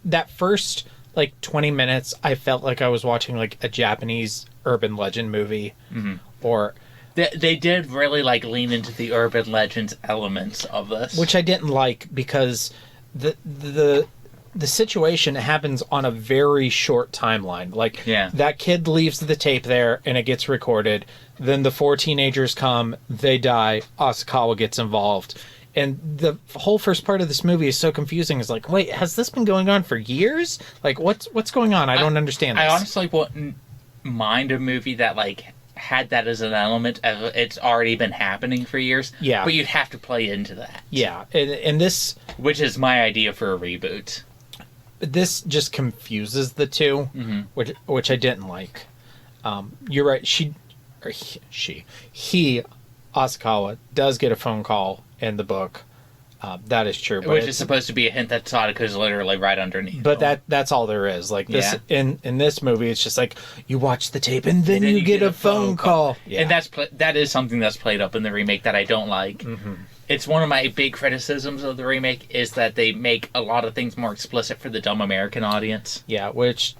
that first like 20 minutes I felt like I was watching like a Japanese urban legend movie. Or they did really like lean into the urban legends elements of this, which I didn't like, because the situation happens on a very short timeline. Like, that kid leaves the tape there and it gets recorded. Then the 4 teenagers come, they die, Asakawa gets involved. And the whole first part of this movie is so confusing. It's like, wait, has this been going on for years? Like, what's going on? I don't understand this. I honestly wouldn't mind a movie that like had that as an element. It's already been happening for years. Yeah. But you'd have to play into that. Yeah. And this... Which is my idea for a reboot. This just confuses the two, which I didn't like. You're right. He, Asakawa, does get a phone call in the book. That is true. Which is supposed to be a hint that Sadako's literally right underneath. But that's all there is. Like this in this movie, it's just like you watch the tape and then you get a phone call. Yeah. And that is something that's played up in the remake that I don't like. It's one of my big criticisms of the remake is that they make a lot of things more explicit for the dumb American audience. Yeah, which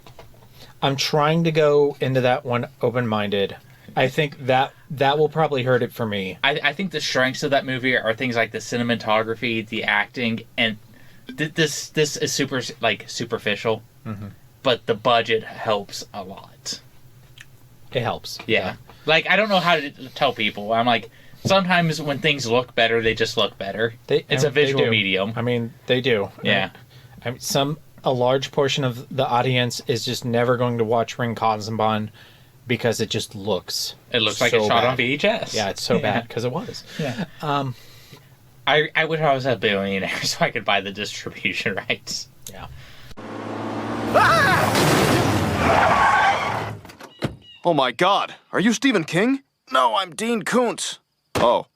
I'm trying to go into that one open-minded. I think that will probably hurt it for me. I think the strengths of that movie are things like the cinematography, the acting, and this is superficial, but the budget helps a lot. It helps. Yeah. Like, I don't know how to tell people. I'm like, sometimes when things look better, they just look better. It's a visual medium. I mean, they do. Yeah. I mean, a large portion of the audience is just never going to watch Ring Kazanban because it just looks... It looks like it's shot on VHS. Yeah, it's so bad because it was. Yeah. I wish I was a billionaire so I could buy the distribution rights. Yeah. Oh my God, are you Stephen King? No, I'm Dean Koontz. Oh.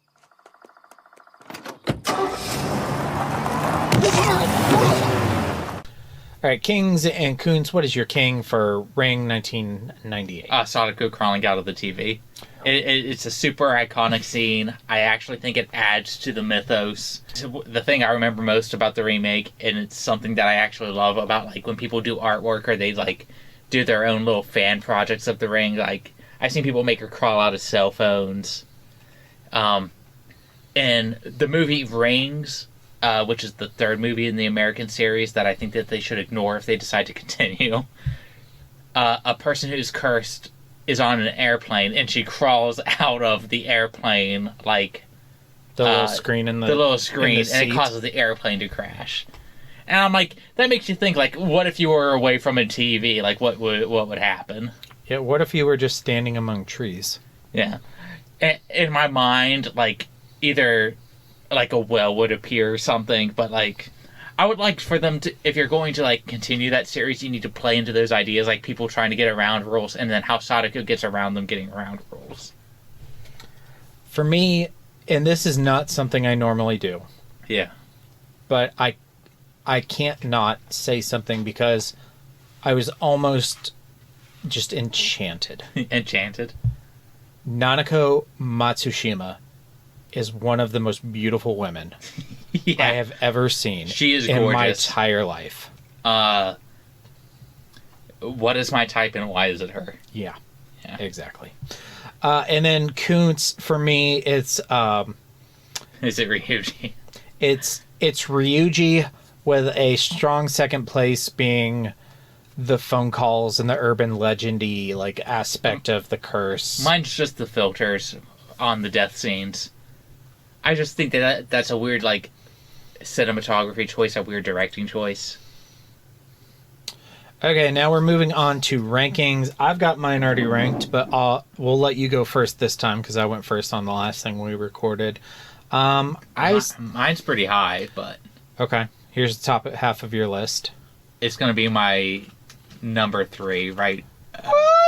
All right, Kings and Koontz, what is your king for Ring 1998? Sadako crawling out of the TV. It's a super iconic scene. I actually think it adds to the mythos. The thing I remember most about the remake, and it's something that I actually love about, like, when people do artwork or they, like, do their own little fan projects of the Ring. Like, I've seen people make her crawl out of cell phones. And the movie Rings, which is the third movie in the American series that I think that they should ignore if they decide to continue. A person who's cursed is on an airplane, and she crawls out of the airplane, like... The little screen in the... The little screen, the and it causes the airplane to crash. And I'm like, that makes you think, like, what if you were away from a TV? Like, what would happen? Yeah, what if you were just standing among trees? Yeah. In my mind, like, either... like a well would appear or something, but like I would like for them to, if you're going to like continue that series, you need to play into those ideas, like people trying to get around rules and then how Sadako gets around them getting around rules. For me, and this is not something I normally do. Yeah. But I can't not say something because I was almost just enchanted. Enchanted? Nanako Matsushima is one of the most beautiful women I have ever seen. She is in gorgeous. my entire life. What is my type and why is it her? Yeah. Exactly. And then Koontz, for me, it's... is it Ryuji? It's Ryuji with a strong second place being the phone calls and the urban legendy like aspect of the curse. Mine's just the filters on the death scenes. I just think that that's a weird, like, cinematography choice, a weird directing choice. Okay, now we're moving on to rankings. I've got mine already ranked, but we'll let you go first this time because I went first on the last thing we recorded. Mine's pretty high, but... Okay, here's the top half of your list. It's going to be my number 3, right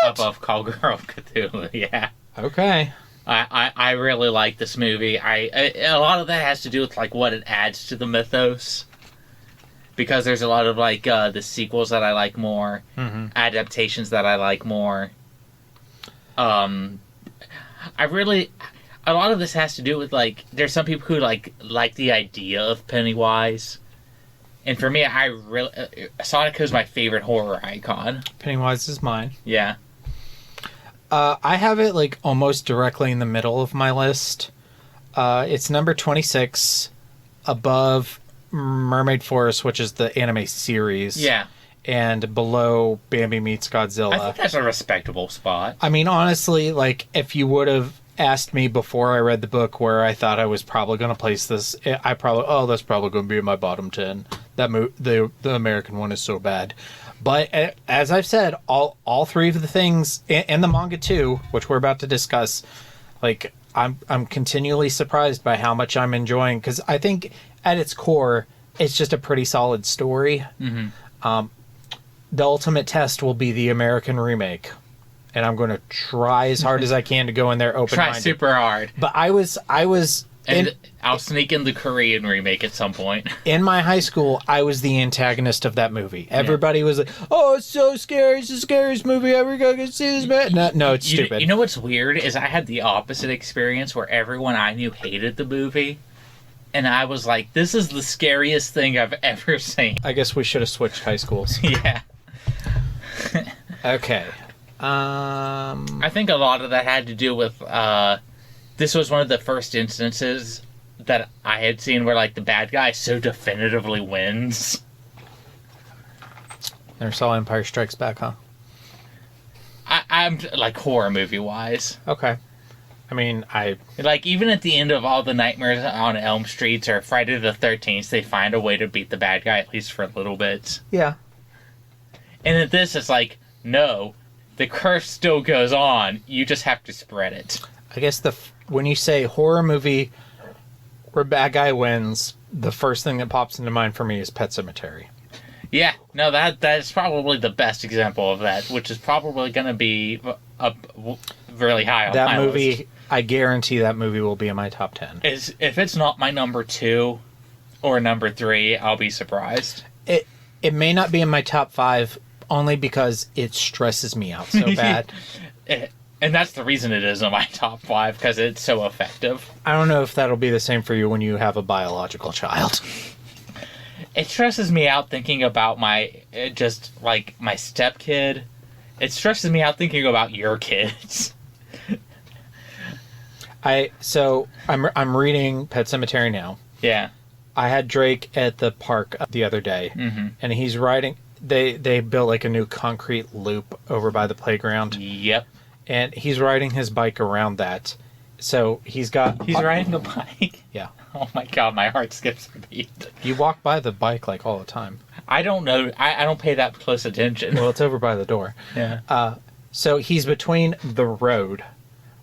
above Call Girl of Cthulhu, yeah. Okay. I really like this movie. A lot of that has to do with like what it adds to the mythos, because there's a lot of like the sequels that I like more, adaptations that I like more. A lot of this has to do with like there's some people who like the idea of Pennywise, and for me, Sadako's my favorite horror icon. Pennywise is mine. Yeah. I have it like almost directly in the middle of my list. It's number 26, above Mermaid Forest, which is the anime series. Yeah. And below Bambi Meets Godzilla. I think that's a respectable spot. I mean, honestly, like if you would have asked me before I read the book where I thought I was probably going to place this, that's probably going to be in my bottom 10. The American one is so bad. But as I've said, all three of the things, and the manga too, which we're about to discuss, like I'm continually surprised by how much I'm enjoying, because I think at its core, it's just a pretty solid story. Mm-hmm. The ultimate test will be the American remake, and I'm going to try as hard as I can to go in there open-minded. Try super hard. But I was. And I'll sneak in the Korean remake at some point. In my high school, I was the antagonist of that movie. Everybody was like, "Oh, it's so scary! It's the scariest movie ever. Go see this, man!" No, it's stupid. You know what's weird is I had the opposite experience where everyone I knew hated the movie, and I was like, "This is the scariest thing I've ever seen." I guess we should have switched high schools. Yeah. Okay. I think a lot of that had to do with this was one of the first instances that I had seen where like the bad guy so definitively wins. Never saw Empire Strikes Back, huh? I'm like horror movie wise. Okay. I mean, like even at the end of all the Nightmares on Elm Street or Friday the 13th, they find a way to beat the bad guy at least for a little bit. Yeah. And at this, it's like, no, the curse still goes on. You just have to spread it. I guess when you say horror movie where bad guy wins, the first thing that pops into mind for me is Pet Sematary. Yeah, no, that is probably the best example of that, which is probably going to be really high on that my movie. list. I guarantee that movie will be in my top 10. If it's not my number 2 or number 3, I'll be surprised. It may not be in my top 5 only because it stresses me out so bad. And that's the reason it is in my top 5, because it's so effective. I don't know if that'll be the same for you when you have a biological child. It stresses me out thinking about my stepkid. It stresses me out thinking about your kids. I'm reading Pet Sematary now. Yeah. I had Drake at the park the other day, and he's riding. They built like a new concrete loop over by the playground. Yep. And he's riding his bike around that. So he's riding a bike? Yeah. Oh my god, my heart skips a beat. You walk by the bike like all the time. I don't know. I don't pay that close attention. Well, it's over by the door. Yeah. So he's between the road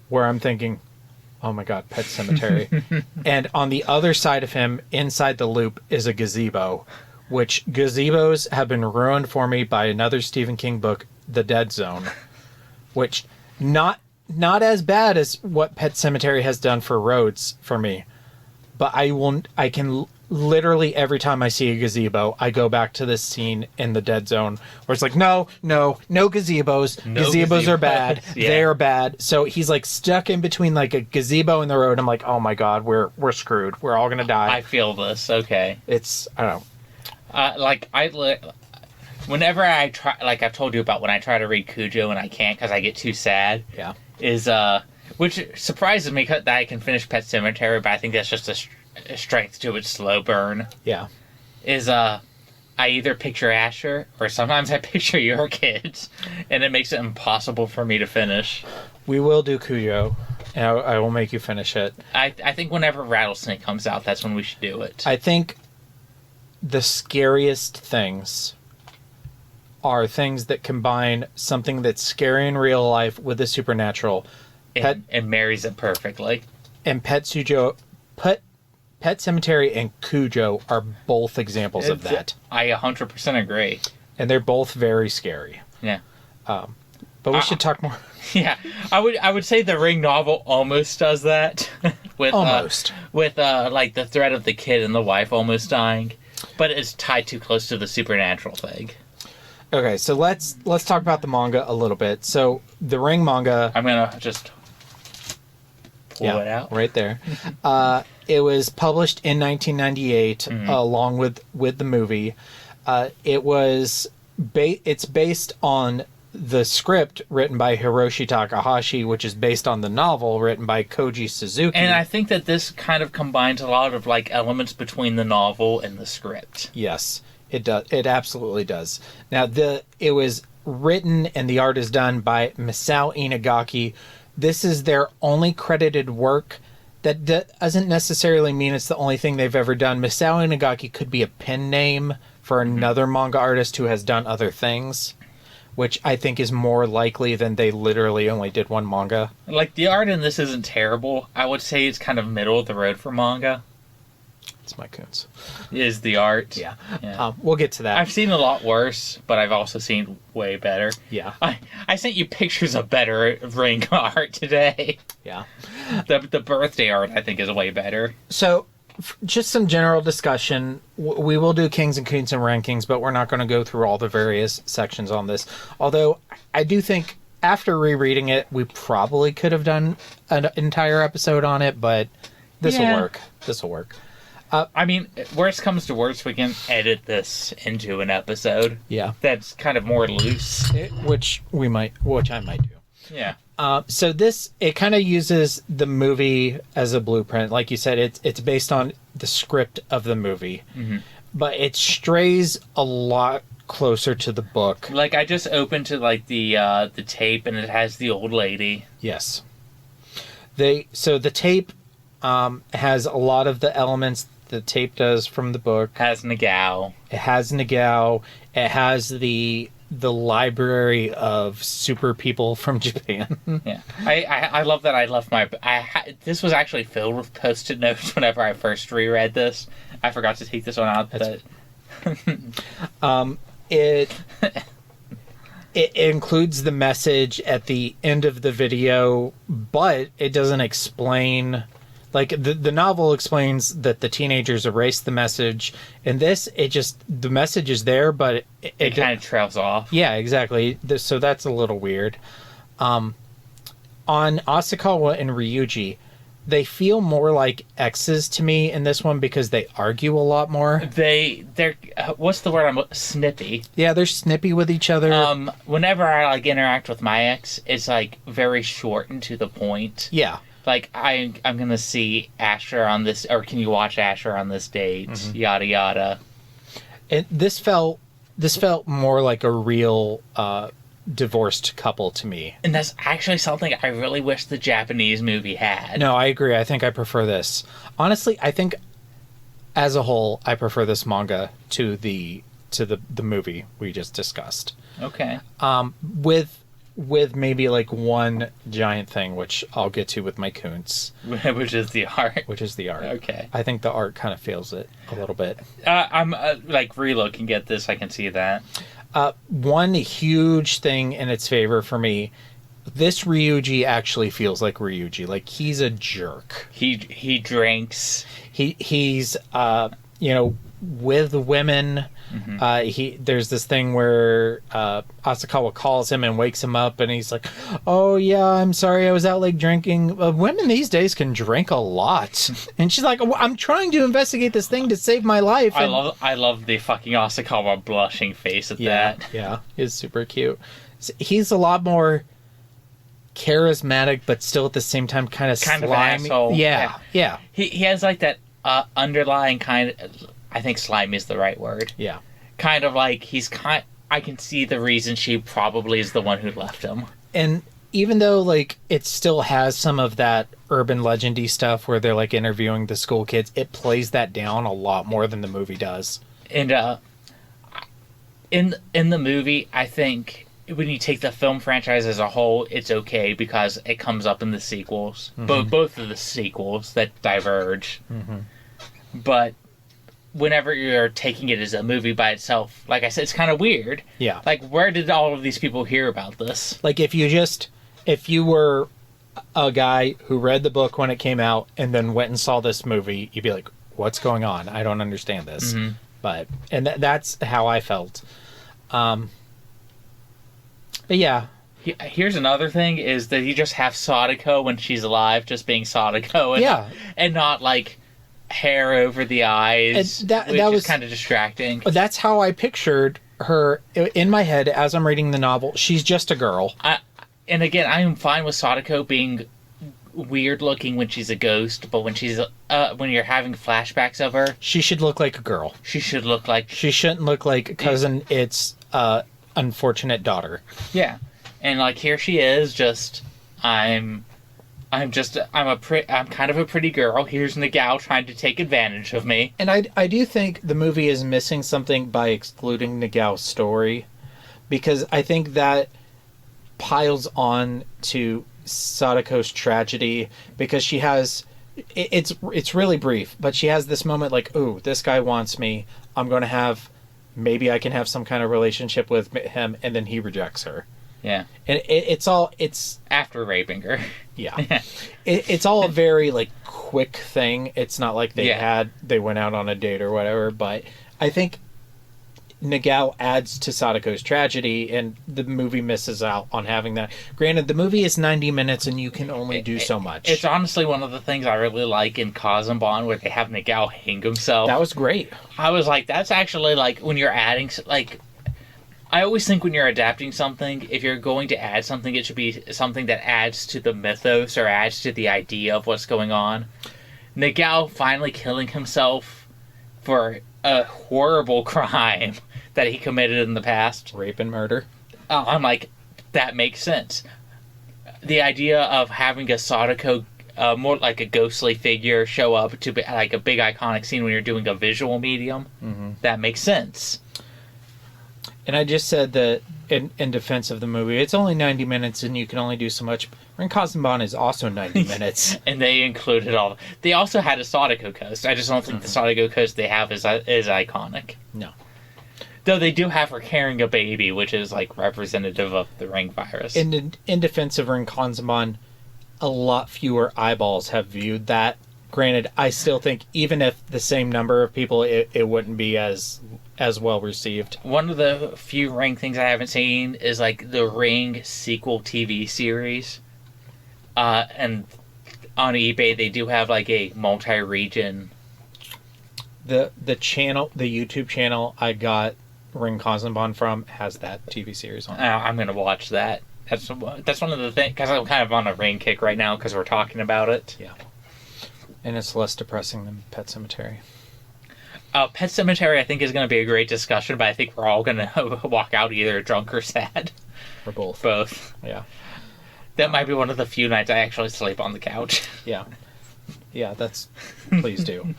where I'm thinking, oh my god, Pet Cemetery. And on the other side of him, inside the loop, is a gazebo, which gazebos have been ruined for me by another Stephen King book, The Dead Zone, which not as bad as what Pet Sematary has done for roads for me, but I can literally every time I see a gazebo, I go back to this scene in The Dead Zone where it's like, no gazebos. Gazebos are bad. Yeah. They're bad. So he's like stuck in between like a gazebo and the road. I'm like, oh my god, we're screwed. We're all gonna die. I feel this. Okay. It's I don't know. Whenever I try, like I've told you about when I try to read Cujo and I can't because I get too sad. Yeah. Which surprises me that I can finish Pet Sematary, but I think that's just a strength to its slow burn. Yeah. I either picture Asher or sometimes I picture your kids, and it makes it impossible for me to finish. We will do Cujo, and I will make you finish it. I think whenever Rattlesnake comes out, that's when we should do it. I think the scariest things are things that combine something that's scary in real life with the supernatural. And marries it perfectly. And Pet Sematary and Cujo are both examples of that. I 100% agree. And they're both very scary. Yeah. But we should talk more. Yeah. I would say the Ring novel almost does that. with like the threat of the kid and the wife almost dying. But it's tied too close to the supernatural thing. Okay, so let's talk about the manga a little bit. So the Ring manga, I'm gonna just pull it out right there. It was published in 1998, along with the movie. It's based on the script written by Hiroshi Takahashi, which is based on the novel written by Koji Suzuki. And I think that this kind of combines a lot of like elements between the novel and the script. Yes. It does. It absolutely does. Now, it was written and the art is done by Misao Inagaki. This is their only credited work. That doesn't necessarily mean it's the only thing they've ever done. Misao Inagaki could be a pen name for another manga artist who has done other things, which I think is more likely than they literally only did one manga. Like, the art in this isn't terrible. I would say it's kind of middle of the road for manga. It's my Koontz. Is the art. Yeah. We'll get to that. I've seen a lot worse, but I've also seen way better. Yeah. I sent you pictures of better Ring art today. Yeah. The birthday art, I think, is way better. So, just some general discussion. We will do Kings and Koontz and rankings, but we're not going to go through all the various sections on this. Although, I do think after rereading it, we probably could have done an entire episode on it, but this will work. This will work. I mean, worst comes to worst, we can edit this into an episode. Yeah. That's kind of more loose. Which I might do. Yeah. So it kind of uses the movie as a blueprint. Like you said, it's based on the script of the movie. Mm-hmm. But it strays a lot closer to the book. Like, I just opened to, like, the tape, and it has the old lady. Yes. So the tape has a lot of the elements the tape does from the book. Has Nagao. It has Nagao. It has the library of super people from Japan. Yeah, I love that. I left this was actually filled with post-it notes whenever I first reread this. I forgot to take this one out. it includes the message at the end of the video, but it doesn't explain. Like, the novel explains that the teenagers erased the message. And this, the message is there, but it kind of trails off. Yeah, exactly. So that's a little weird. On Asakawa and Ryuji, they feel more like exes to me in this one because they argue a lot more. They're what's the word? Snippy. Yeah, they're snippy with each other. Whenever I like interact with my ex, it's like very short and to the point. Yeah. Like, I'm gonna see Asher on this, or can you watch Asher on this date? Mm-hmm. Yada yada. And this felt more like a real divorced couple to me. And that's actually something I really wish the Japanese movie had. No, I agree. I think I prefer this. Honestly, I think as a whole, I prefer this manga to the movie we just discussed. Okay. With maybe like one giant thing, which I'll get to with my Koontz. Which is the art. Okay. I think the art kind of fails it a little bit. I'm like relooking at this, I can see that. One huge thing in its favor for me, this Ryuji actually feels like Ryuji. Like, he's a jerk. He drinks. He's with women. Mm-hmm. There's this thing where Asakawa calls him and wakes him up, and he's like, "Oh yeah, I'm sorry, I was out late drinking." Women these days can drink a lot, and she's like, "I'm trying to investigate this thing to save my life." I love the fucking Asakawa blushing face at that. Yeah, it's super cute. He's a lot more charismatic, but still at the same time kind of slimy. Of an asshole. Yeah. He has like that underlying kind of. I think slimy is the right word. Yeah. Kind of like I can see the reason she probably is the one who left him. And even though like it still has some of that urban legendy stuff where they're like interviewing the school kids, it plays that down a lot more than the movie does. And in the movie, I think when you take the film franchise as a whole, it's okay because it comes up in the sequels. Mm-hmm. Both of the sequels that diverge. Mm-hmm. But whenever you're taking it as a movie by itself, like I said, it's kind of weird. Yeah. Like, where did all of these people hear about this? Like, if you were a guy who read the book when it came out and then went and saw this movie, you'd be like, what's going on? I don't understand this. Mm-hmm. And that's how I felt. But yeah. Here's another thing, is that you just have Sadako when she's alive, just being Sadako. And not, like, hair over the eyes, that was kind of distracting. That's how I pictured her in my head as I'm reading the novel. She's just a girl. And again, I'm fine with Sadako being weird looking when she's a ghost, but when she's when you're having flashbacks of her, she should look like a girl. She shouldn't look like cousin It's unfortunate daughter. Yeah. And like, here she is, just I'm kind of a pretty girl. Here's Nagao trying to take advantage of me. And I do think the movie is missing something by excluding Nagao's story, because I think that piles on to Sadako's tragedy, because she has it's really brief, but she has this moment like, ooh, this guy wants me. Maybe I can have some kind of relationship with him, and then he rejects her. Yeah. And it's after raping her. Yeah. It's all a very like quick thing. It's not like they went out on a date or whatever, but I think Nagao adds to Sadako's tragedy, and the movie misses out on having that. Granted, the movie is 90 minutes and you can only do so much. It's honestly one of the things I really like in Kazanban, where they have Nagao hang himself. That was great. I was like, that's actually like, when you're adding, like, I always think when you're adapting something, if you're going to add something, it should be something that adds to the mythos or adds to the idea of what's going on. Nagao finally killing himself for a horrible crime that he committed in the past. Rape and murder. I'm like, that makes sense. The idea of having a Sadako, more like a ghostly figure, show up to be like a big iconic scene when you're doing a visual medium, that makes sense. And I just said that in defense of the movie, it's only 90 minutes and you can only do so much. Rin Kazanban is also 90 minutes. And they included all. They also had a Sadako coast. I just don't think the Sadako coast they have is iconic. No. Though they do have her carrying a baby, which is like representative of the ring virus. In defense of Ring Kanzenban, a lot fewer eyeballs have viewed that. Granted, I still think even if the same number of people, it wouldn't be as well received. One of the few Ring things I haven't seen is like the Ring sequel TV series. And on eBay they do have like a multi-region. The YouTube channel I got Ring Kanzenban from has that TV series on it. I'm gonna watch that. That's one of the things, because I'm kind of on a Ring kick right now because we're talking about it. Yeah. And it's less depressing than Pet Sematary. Pet Sematary, I think, is going to be a great discussion, but I think we're all going to walk out either drunk or sad. Or both. Both. Yeah. That might be one of the few nights I actually sleep on the couch. Yeah. Yeah, please do.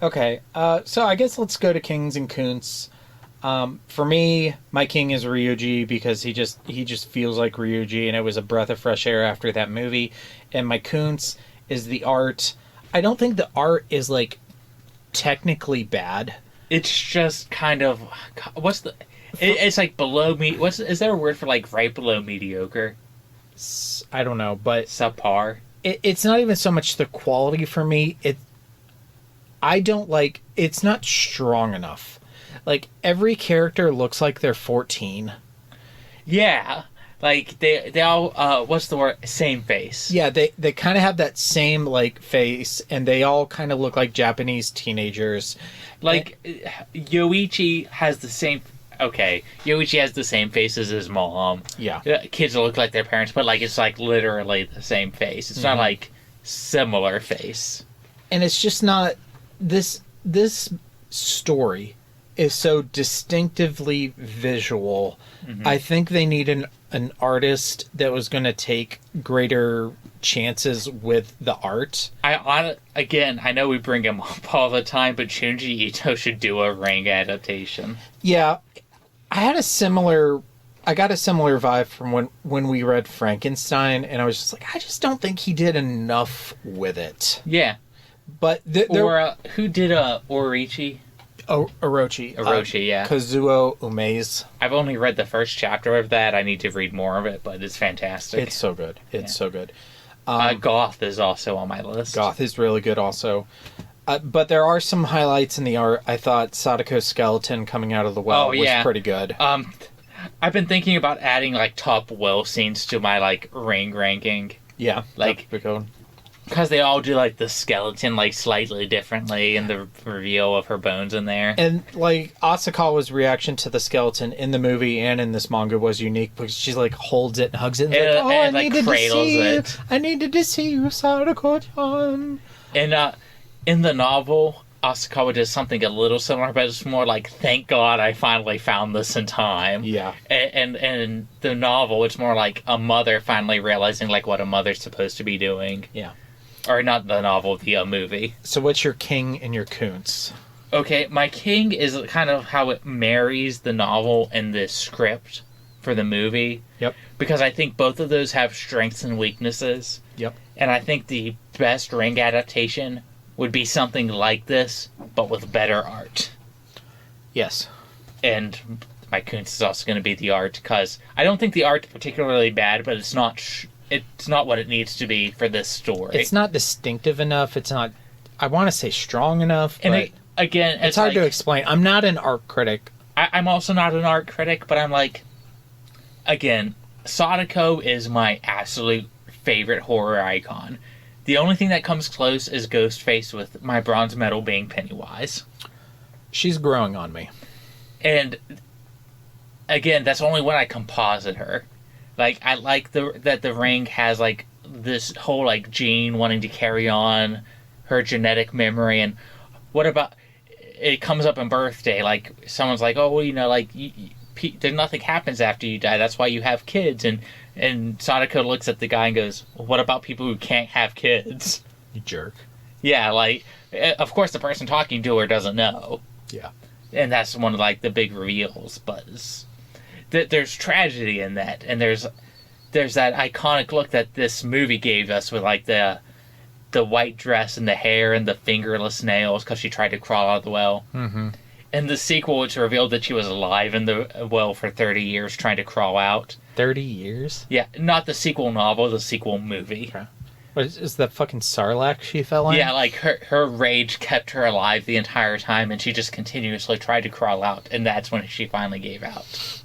Okay, so I guess let's go to Kings and Koontz. For me, my king is Ryuji because he just feels like Ryuji, and it was a breath of fresh air after that movie. And my Koontz is the art. I don't think the art is like technically bad. It's just kind of it's like below me. Is there a word for like right below mediocre? I don't know, but subpar. It's not even so much the quality for me. I don't like. It's not strong enough. Like every character looks like they're 14. Yeah. Like they all what's the word? Same face. Yeah, they kind of have that same like face, and they all kind of look like Japanese teenagers. Like Yoichi has the same. Okay, Yoichi has the same face as his mom. Yeah, kids look like their parents, but like it's like literally the same face. It's not like similar face. And it's just not this story is so distinctively visual. I think they need an artist that was going to take greater chances with the art. I know we bring him up all the time, but Junji Ito should do a Ring adaptation. Yeah, I got a similar vibe from when we read Frankenstein, and I was just like, I just don't think he did enough with it. Yeah. But who did Orichi? Orochi, yeah. Kazuo Ume's. I've only read the first chapter of that. I need to read more of it, but it's fantastic. It's so good. It's so good. Goth is also on my list. Goth is really good also. But there are some highlights in the art. I thought Sadako's skeleton coming out of the well was pretty good. I've been thinking about adding like top well scenes to my like Ring ranking. Yeah, like because they all do like the skeleton like slightly differently and the reveal of her bones in there. And like Asakawa's reaction to the skeleton in the movie and in this manga was unique because she like holds it and hugs it and like, cradles it. I needed to see you, Sadako-chan. And in the novel, Asakawa does something a little similar, but it's more like, thank God I finally found this in time. Yeah. And the novel, it's more like a mother finally realizing like what a mother's supposed to be doing. Yeah. Or not the novel, the movie. So what's your king and your Koontz? Okay, my king is kind of how it marries the novel and the script for the movie. Yep. Because I think both of those have strengths and weaknesses. Yep. And I think the best Ring adaptation would be something like this, but with better art. Yes. And my Koontz is also going to be the art, because I don't think the art's particularly bad, but it's not what it needs to be for this story. It's not distinctive enough. It's not, I want to say strong enough, but again, it's hard to explain. I'm not an art critic. I'm also not an art critic, but I'm like, again, Sadako is my absolute favorite horror icon. The only thing that comes close is Ghostface, with my bronze medal being Pennywise. She's growing on me. And again, that's only when I composite her. Like, I like that the Ring has like this whole like gene wanting to carry on her genetic memory. And what about it comes up in Birthday? Like, someone's like, oh, well, you know, like nothing happens after you die. That's why you have kids. And Sadako looks at the guy and goes, well, what about people who can't have kids? You jerk. Yeah, like, of course the person talking to her doesn't know. Yeah. And that's one of, like, the big reveals. But there's tragedy in that. And there's that iconic look that this movie gave us with, like, the white dress and the hair and the fingerless nails because she tried to crawl out of the well. Mm-hmm. In the sequel, it's revealed that she was alive in the well for 30 years trying to crawl out. 30 years? Yeah, not the sequel novel, the sequel movie. Okay. What is that fucking Sarlacc she fell in? Yeah, like her rage kept her alive the entire time, and she just continuously tried to crawl out, and that's when she finally gave out.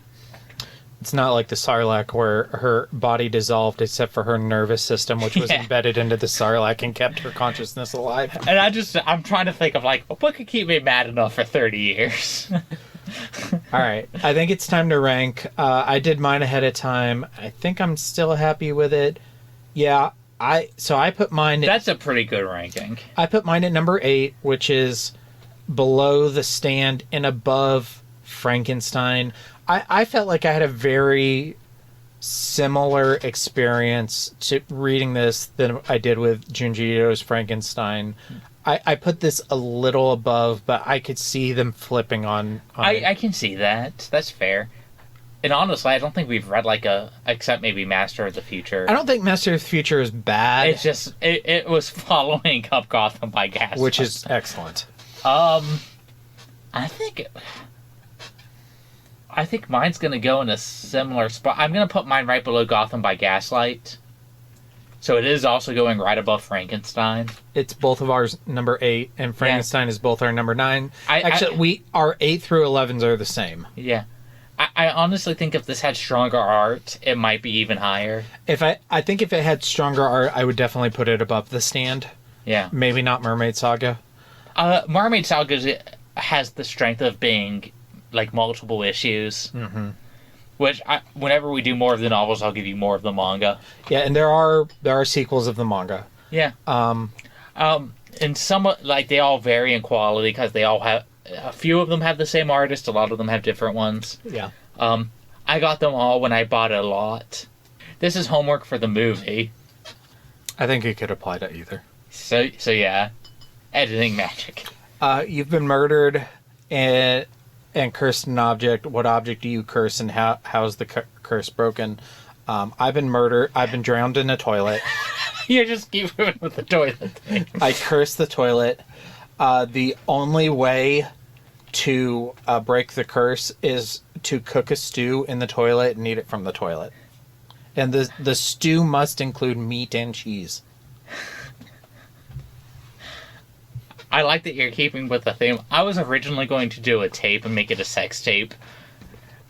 It's not like the Sarlacc where her body dissolved except for her nervous system, which was embedded into the Sarlacc and kept her consciousness alive. And I'm trying to think of, like, what could keep me mad enough for 30 years? All right. I think it's time to rank. I did mine ahead of time. I think I'm still happy with it. Yeah. I put mine... That's a pretty good ranking. I put mine at number 8, which is below The Stand and above Frankenstein. I felt like I had a very similar experience to reading this than I did with Junji Ito's Frankenstein. I put this a little above, but I could see them flipping on I can see that. That's fair. And honestly, I don't think we've read except maybe Master of the Future. I don't think Master of the Future is bad. It's just, it was following up Gotham by Gaslight. Which is excellent. I think mine's going to go in a similar spot. I'm going to put mine right below Gotham by Gaslight. So it is also going right above Frankenstein. It's both of ours number 8, and Frankenstein is both our number 9. Our 8 through 11s are the same. Yeah. I honestly think if this had stronger art, it might be even higher. I think if it had stronger art, I would definitely put it above The Stand. Yeah. Maybe not Mermaid Saga. Mermaid Saga has the strength of being like multiple issues. Mm-hmm. Which, whenever we do more of the novels, I'll give you more of the manga. Yeah, and there are sequels of the manga. Yeah. And some, like, they all vary in quality because they all have... A few of them have the same artist. A lot of them have different ones. Yeah. I got them all when I bought a lot. This is homework for the movie. I think it could apply to either. So yeah. Editing magic. You've been murdered and cursed an object. What object do you curse, and how's the curse broken? I've been murdered. I've been drowned in a toilet. You just keep moving with the toilet thing. I cursed the toilet. The only way to break the curse is to cook a stew in the toilet and eat it from the toilet. And the stew must include meat and cheese. I like that you're keeping with the theme. I was originally going to do a tape and make it a sex tape,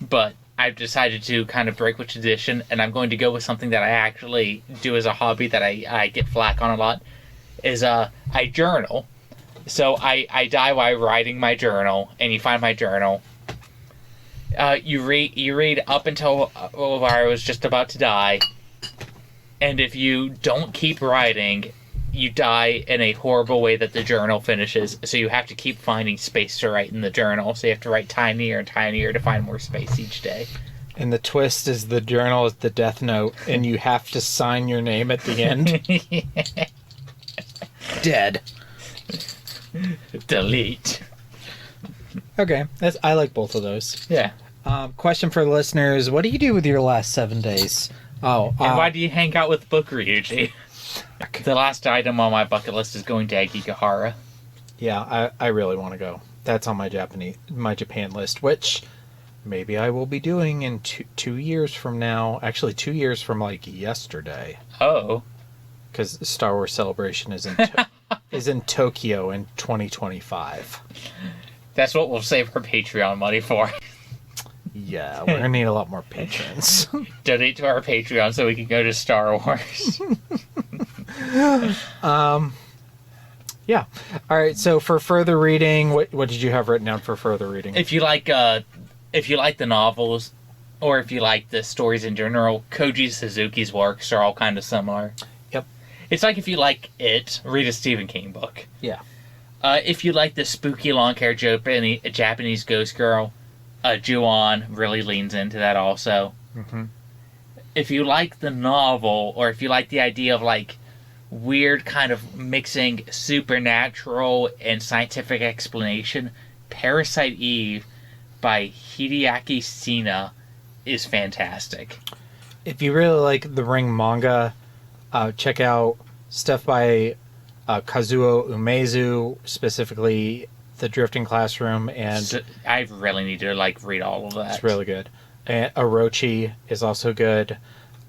but I've decided to kind of break with tradition, and I'm going to go with something that I actually do as a hobby that I get flack on a lot, is I journal. So I die while writing my journal, and you find my journal. You read up until where I was just about to die, and if you don't keep writing, you die in a horrible way that the journal finishes, so you have to keep finding space to write in the journal, so you have to write tinier and tinier to find more space each day. And the twist is the journal is the death note, and you have to sign your name at the end. Dead. Delete. Okay, I like both of those. Yeah. Question for the listeners: what do you do with your last 7 days? And why do you hang out with Book Ryuji? The last item on my bucket list is going to Agigahara. Yeah, I really want to go. That's on my Japan list, which maybe I will be doing in two years from now. Actually, 2 years from like yesterday. Oh. Because Star Wars Celebration is in Tokyo in 2025. That's what we'll save our Patreon money for. Yeah, we're gonna need a lot more patrons. Donate to our Patreon so we can go to Star Wars. Yeah. All right. So for further reading, what did you have written down for further reading? If you like the novels, or if you like the stories in general, Koji Suzuki's works are all kind of similar. Yep. It's like if you like it, read a Stephen King book. Yeah. If you like the spooky long-haired Japanese ghost girl, Ju-on really leans into that also. Mm-hmm. If you like the novel, or if you like the idea of like weird kind of mixing supernatural and scientific explanation, Parasite Eve by Hideaki Sina is fantastic. If you really like the Ring manga, check out stuff by Kazuo Umezu, specifically The Drifting Classroom, and So I really need to like read all of that. it's really good. And Orochi is also good.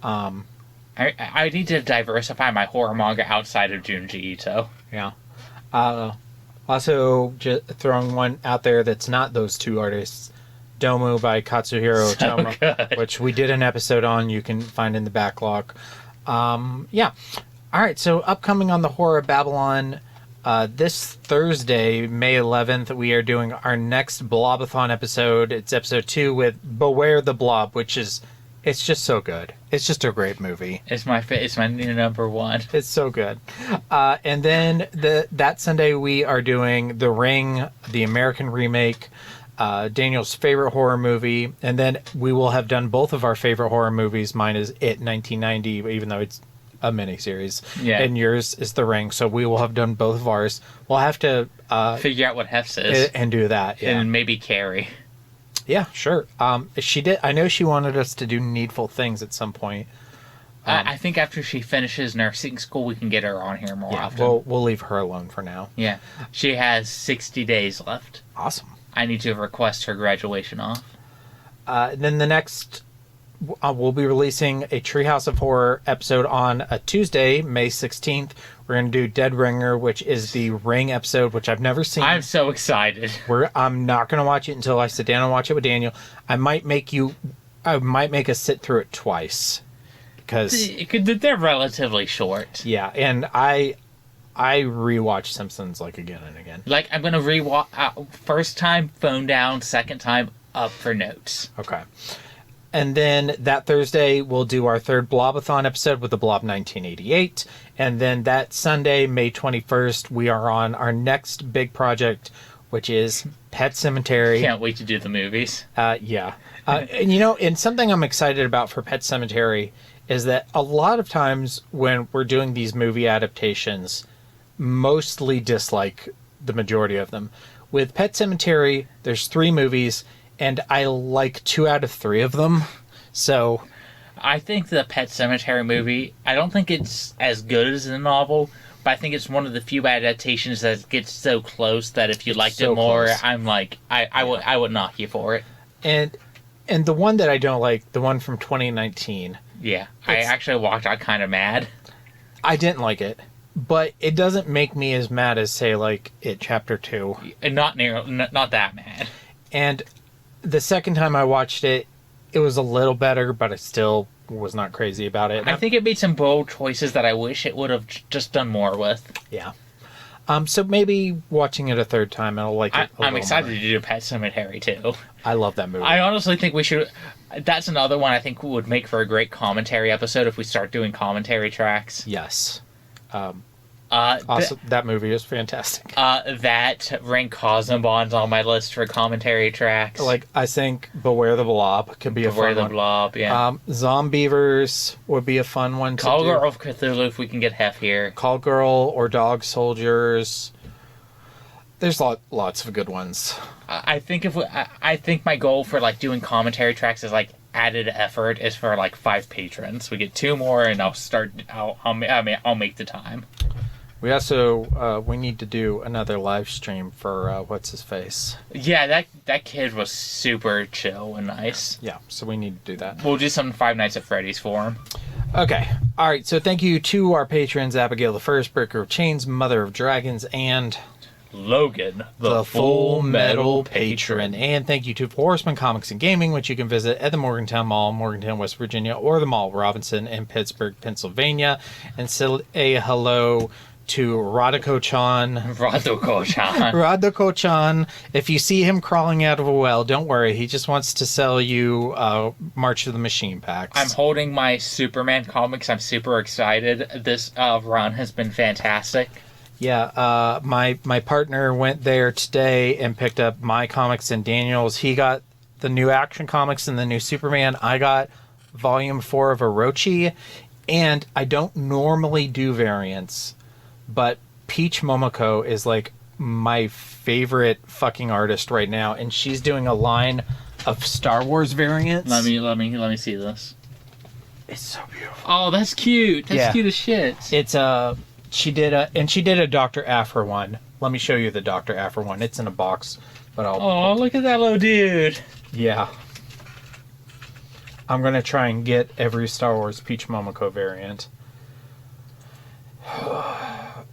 I need to diversify my horror manga outside of Junji Ito. Yeah. Also, just throwing one out there that's not those two artists. Domu by Katsuhiro Otomo, which we did an episode on. You can find in the backlog. Yeah. All right. So upcoming on the Horror of Babylon, this Thursday, May 11th, we are doing our next Blobathon episode. It's episode 2 with Beware the Blob, which is, it's just so good. It's just a great movie. It's my new number 1. It's so good. And then that Sunday we are doing The Ring, the American remake, Daniel's favorite horror movie, and then we will have done both of our favorite horror movies. Mine is It 1990, even though it's a miniseries. Yeah. And yours is The Ring, so we will have done both of ours. We'll have to figure out what Hef's is and do that. Yeah. And maybe Carrie. Yeah, sure. She did. I know she wanted us to do Needful Things at some point. I think after she finishes nursing school, we can get her on here more often. We'll leave her alone for now. Yeah. She has 60 days left. Awesome. I need to request her graduation off. Then the next, we'll be releasing a Treehouse of Horror episode on a Tuesday, May 16th. We're going to do Dead Ringer, which is the Ring episode, which I've never seen. I'm so excited. I'm not going to watch it until I sit down and watch it with Daniel. I might make us sit through it twice. Because they're relatively short. Yeah, and I rewatch Simpsons like again and again. Like, I'm going to rewatch first time, phone down, second time, up for notes. Okay. And then that Thursday, we'll do our third Blobathon episode with the Blob 1988. And then that Sunday, May 21st, we are on our next big project, which is Pet Sematary. Can't wait to do the movies. Yeah. And something I'm excited about for Pet Sematary is that a lot of times when we're doing these movie adaptations, mostly dislike the majority of them. With Pet Sematary, there's 3 movies, and I like 2 out of 3 of them. So I think the Pet Sematary movie, I don't think it's as good as the novel, but I think it's one of the few adaptations that gets so close that if you liked it more, close. I'm like, I would knock you for it. And the one that I don't like, the one from 2019. Yeah, I actually walked out kind of mad. I didn't like it, but it doesn't make me as mad as, say, like, It Chapter 2. And not that mad. And the second time I watched it, it was a little better, but I still was not crazy about it. I think it made some bold choices that I wish it would have just done more with. Yeah. So maybe watching it a third time, I'll like it. I'm excited to do Pet Sematary too. I love that movie. I honestly think we should. That's another one I think would make for a great commentary episode if we start doing commentary tracks. Yes. Also, that movie is fantastic. That Ring Cosmobon's on my list for commentary tracks. Like, I think Beware the Blob could be a fun one. Beware the Blob, yeah. Zombievers would be a fun one to do. Call Girl of Cthulhu if we can get Hef here. Call Girl or Dog Soldiers. There's lots of good ones. I think I think my goal for like doing commentary tracks is like added effort is for like 5 patrons. We get 2 more, and I'll make the time. We also we need to do another live stream for what's his face. Yeah, that kid was super chill and nice. Yeah, so we need to do that. We'll do some Five Nights at Freddy's for him. Okay, all right. So thank you to our patrons: Abigail the First, Breaker of Chains, Mother of Dragons, and Logan, the Full Metal Patron. And thank you to Horsemen Comics and Gaming, which you can visit at the Morgantown Mall, Morgantown, West Virginia, or the Mall Robinson in Pittsburgh, Pennsylvania. And say a hello to Radoko-chan. Radoko-chan. If you see him crawling out of a well, don't worry. He just wants to sell you March of the Machine packs. I'm holding my Superman comics. I'm super excited. This run has been fantastic. Yeah, my partner went there today and picked up my comics and Daniel's. He got the new Action Comics and the new Superman. I got Volume 4 of Orochi. And I don't normally do variants, but Peach Momoko is like my favorite fucking artist right now, and she's doing a line of Star Wars variants. Let me see this. It's so beautiful. Oh, that's cute. That's cute as shit. It's she did a Dr. Aphra one. Let me show you the Dr. Aphra one. It's in a box, but I'll... Oh, look at that little dude. Yeah. I'm going to try and get every Star Wars Peach Momoko variant.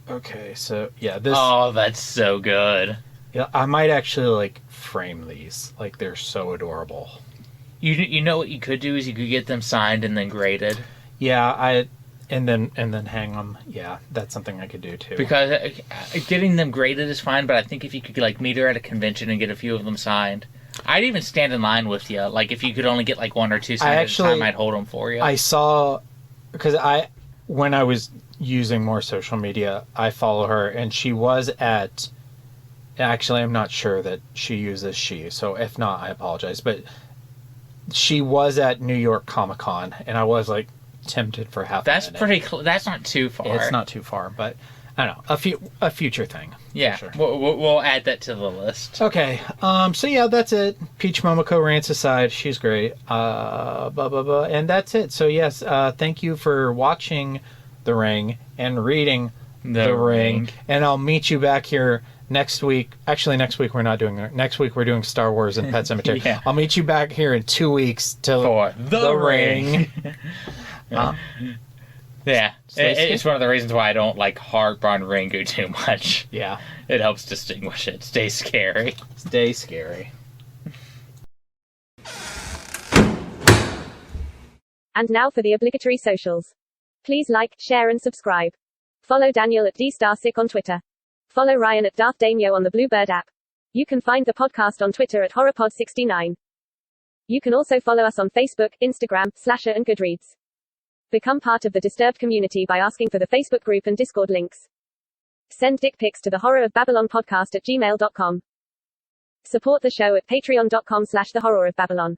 Okay, so, yeah, this... Oh, that's so good. Yeah, I might actually, like, frame these. Like, they're so adorable. You know what you could do is you could get them signed and then graded. Yeah, and then hang them. Yeah, that's something I could do too. Because getting them graded is fine, but I think if you could like meet her at a convention and get a few of them signed, I'd even stand in line with you. Like if you could only get like one or two signed at a time, I'd hold them for you. I saw, because when I was using more social media, I follow her, and she was at. Actually, I'm not sure that she uses she, so if not, I apologize. But she was at New York Comic Con, and I was like tempted for half. That's a minute. pretty. That's not too far. It's not too far, but I don't know, a future thing. Yeah, sure. we'll add that to the list. Okay, so yeah, that's it. Peach Momoko rants aside, she's great. And that's it. So yes, thank you for watching The Ring and reading The Ring, and I'll meet you back here next week. Actually, next week we're not doing it. Next week we're doing Star Wars and Pet Sematary. Yeah. I'll meet you back here in 2 weeks for The Ring. Yeah, it's one of the reasons why I don't like harp on Ringu too much. Yeah. It helps distinguish it. Stay scary. Stay scary. And now for the obligatory socials. Please like, share and subscribe. Follow Daniel at DStarSick on Twitter. Follow Ryan at Darth Daimyo on the Bluebird app. You can find the podcast on Twitter at HorrorPod69. You can also follow us on Facebook, Instagram, Slasher and Goodreads. Become part of the Disturbed community by asking for the Facebook group and Discord links. Send dick pics to the Horror of Babylon podcast at gmail.com. Support the show at patreon.com/the Horror of Babylon.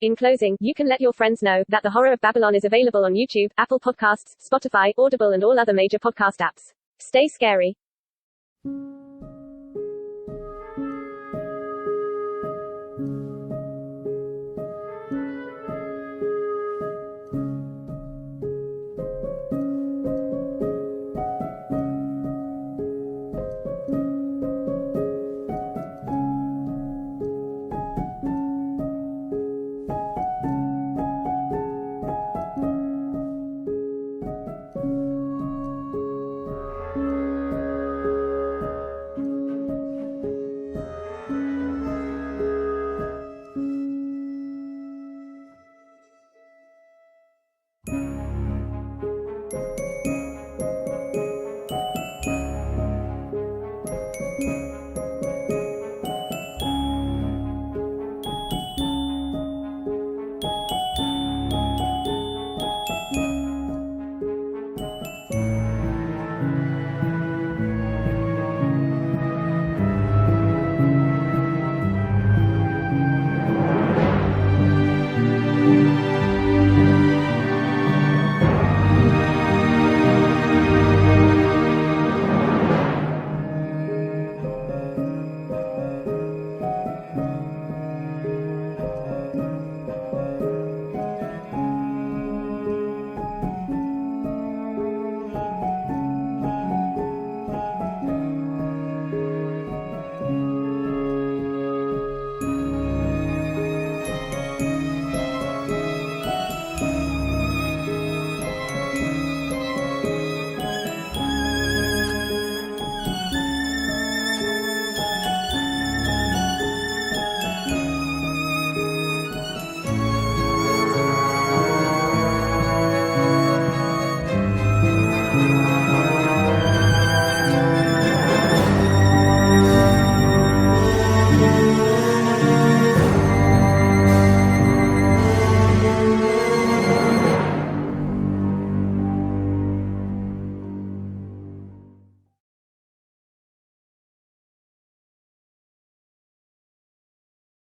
In closing, you can let your friends know that The Horror of Babylon is available on YouTube, Apple Podcasts, Spotify, Audible and all other major podcast apps. Stay scary.